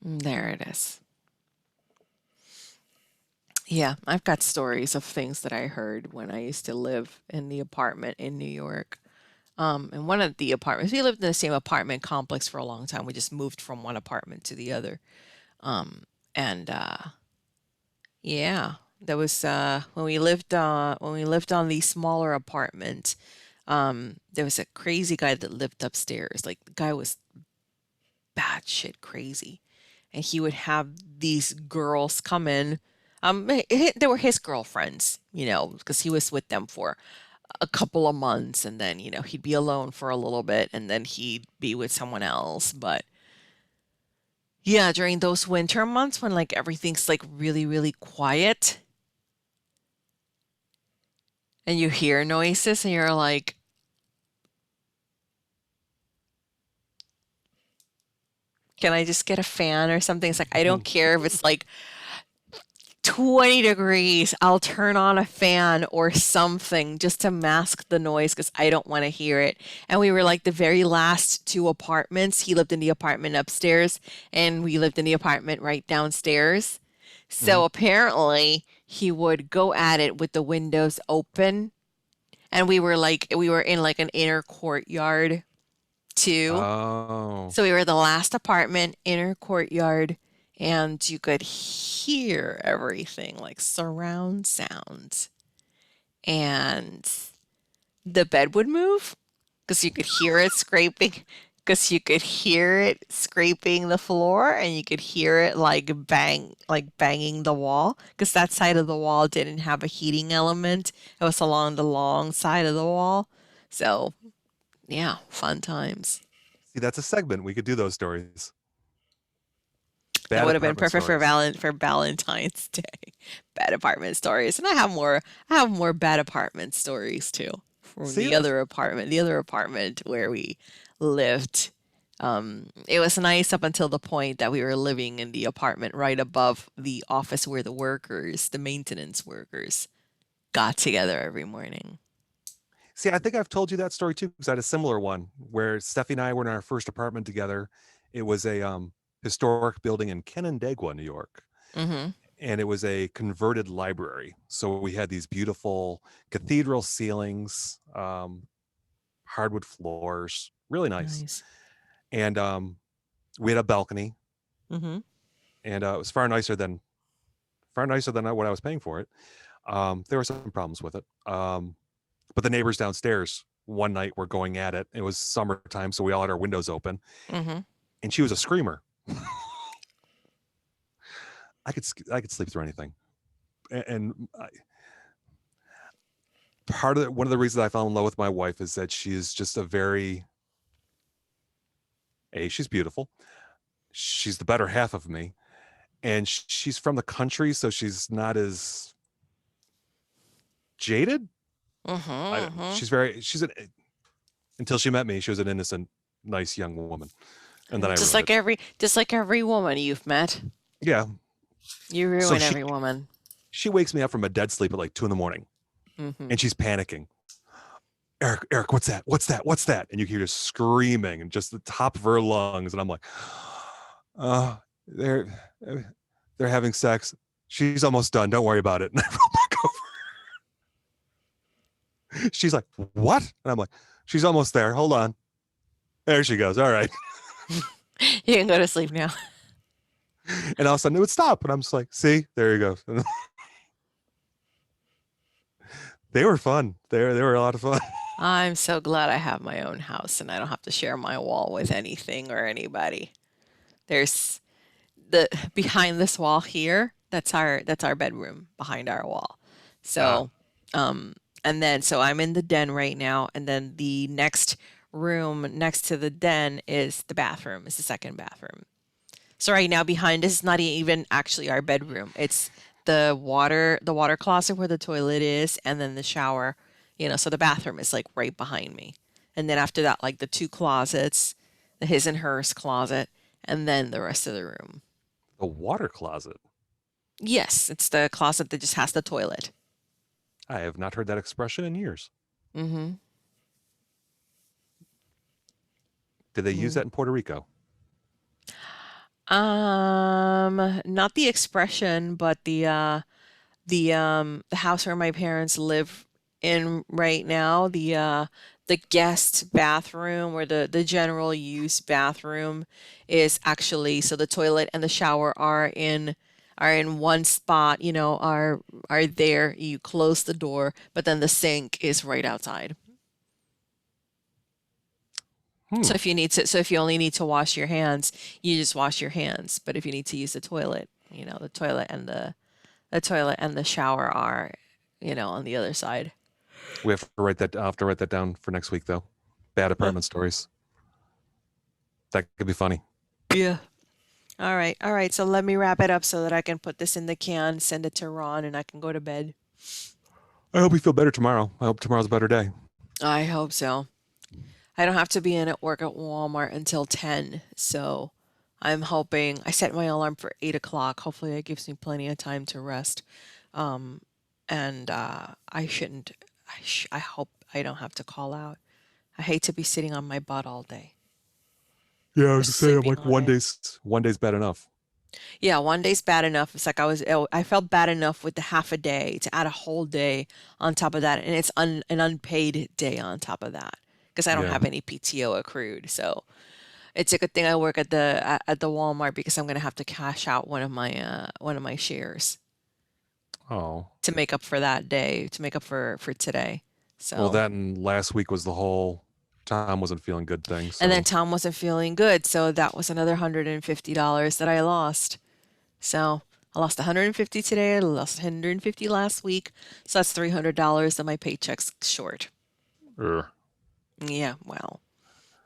S2: There it is. Yeah, I've got stories of things that I heard when I used to live in the apartment in New York. In one of the apartments, we lived in the same apartment complex for a long time. We just moved from one apartment to the other. Um, and Yeah, there was when we lived on the smaller apartment. There was a crazy guy that lived upstairs. Like the guy was batshit crazy, and he would have these girls come in. They were his girlfriends, because he was with them for a couple of months, and then he'd be alone for a little bit, and then he'd be with someone else. But yeah, during those winter months when like everything's like really, really quiet and you hear noises and you're like, can I just get a fan or something? It's like, I don't care if it's like 20 degrees. I'll turn on a fan or something just to mask the noise because I don't want to hear it. And we were like the very last two apartments. He lived in the apartment upstairs and we lived in the apartment right downstairs. So
S1: Mhm.
S2: apparently he would go at it with the windows open. And we were in like an inner courtyard too.
S1: Oh.
S2: So we were the last apartment, inner courtyard, and you could hear everything like surround sounds. And the bed would move because you could hear it scraping, because you could hear it scraping the floor and you could hear it like banging the wall because that side of the wall didn't have a heating element. It was along the long side of the wall. So, yeah, fun times.
S1: See, that's a segment. We could do those stories.
S2: That
S1: Bad
S2: would have been
S1: apartment
S2: perfect for
S1: stories.
S2: Valentine's Day. Bad apartment stories. And I have more bad apartment stories too from
S1: See, that's
S2: the other apartment where we lived. It was nice up until the point that we were living in the apartment right above the office where the maintenance workers, got together every morning.
S1: See, I think I've told you that story too, because I had a similar one where Steffi and I were in our first apartment together. It was a historic building in Canandaigua, New York.
S2: Mm-hmm.
S1: and it was a converted library. So we had these beautiful cathedral ceilings, hardwood floors, really nice. And we had a balcony,
S2: Mm-hmm.
S1: and it was far nicer than what I was paying for it. There were some problems with it, but the neighbors downstairs one night were going at it. It was summertime, so we all had our windows open,
S2: Mm-hmm.
S1: and she was a screamer. I could sleep through anything, and one of the reasons I fell in love with my wife is that she's just she's beautiful. She's the better half of me, and she's from the country, so she's not as jaded.
S2: Mm-hmm.
S1: Until she met me, she was an innocent, nice young woman, and then I
S2: Just
S1: ruined
S2: like
S1: it.
S2: just like every woman you've met,
S1: Yeah,
S2: you
S1: so
S2: ruin every woman.
S1: she wakes me up from a dead sleep at like 2 a.m,
S2: Mm-hmm.
S1: and she's panicking. Eric, what's that? What's that? What's that? And you hear her screaming and just the top of her lungs, and I'm like, they're having sex. She's almost done. Don't worry about it. And I roll back over. She's like, what? And I'm like, she's almost there. Hold on. There she goes. All right.
S2: You can go to sleep now.
S1: And all of a sudden it would stop. And I'm just like, see, there you go. They were fun. They were a lot of fun.
S2: I'm so glad I have my own house and I don't have to share my wall with anything or anybody. There's behind this wall here, that's our bedroom behind our wall. So and then so I'm in the den right now, and then the next room next to the den is the bathroom. It's the second bathroom. So right now behind us is not even actually our bedroom. It's the water closet where the toilet is, and then the shower. So the bathroom is like right behind me. And then after that, like the two closets, the his and hers closet, and then the rest of the room.
S1: A water closet.
S2: Yes, it's the closet that just has the toilet.
S1: I have not heard that expression in years.
S2: Mm-hmm.
S1: Did they use that in Puerto Rico?
S2: Not the expression, but the house where my parents live in right now, the guest bathroom, or the general use bathroom, is actually, so the toilet and the shower are in one spot, are there. You close the door, but then the sink is right outside. So if you only need to wash your hands, you just wash your hands. But if you need to use the toilet, the toilet and the shower are, on the other side.
S1: We have to write that. I'll have to write that down for next week, though. Bad apartment stories. That could be funny.
S2: Yeah. All right. So let me wrap it up so that I can put this in the can, send it to Ron, and I can go to bed.
S1: I hope you feel better tomorrow. I hope tomorrow's a better day.
S2: I hope so. I don't have to be in at work at Walmart until 10, so I'm hoping. I set my alarm for 8 o'clock. Hopefully that gives me plenty of time to rest. And I shouldn't. I hope I don't have to call out. I hate to be sitting on my butt all day.
S1: Yeah, I was
S2: Just
S1: just saying,
S2: sleeping
S1: like
S2: on
S1: one day's bad enough.
S2: Yeah, one day's bad enough. It's like I felt bad enough with the half a day to add a whole day on top of that, and it's an unpaid day on top of that because I don't
S1: Yeah.
S2: have any PTO accrued. So it's a good thing I work at the Walmart, because I'm gonna have to cash out one of my shares
S1: Oh.
S2: to make up for that day, to make up for today. So
S1: Well, that and last week was the whole Tom wasn't feeling good thing. So.
S2: and then Tom wasn't feeling good, so that was another $150 that I lost. So I lost 150 today. I lost 150 last week. So that's $300 that my paycheck's short. Yeah, well,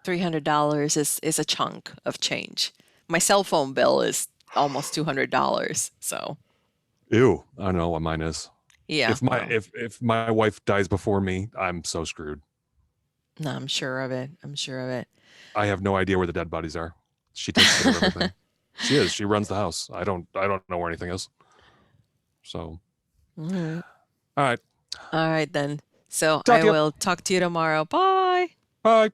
S2: $300 is a chunk of change. My cell phone bill is almost $200. So
S1: Ew. I don't know what mine is.
S2: yeah,
S1: If my wife dies before me, I'm so screwed.
S2: no, I'm sure of it.
S1: I have no idea where the dead bodies are. She takes care of everything. She is. She runs the house. I don't know where anything is. So.
S2: Mhm.
S1: All right.
S2: All right then. So
S1: Talk
S2: I
S1: to you.
S2: will talk to you tomorrow. Bye.
S1: Bye.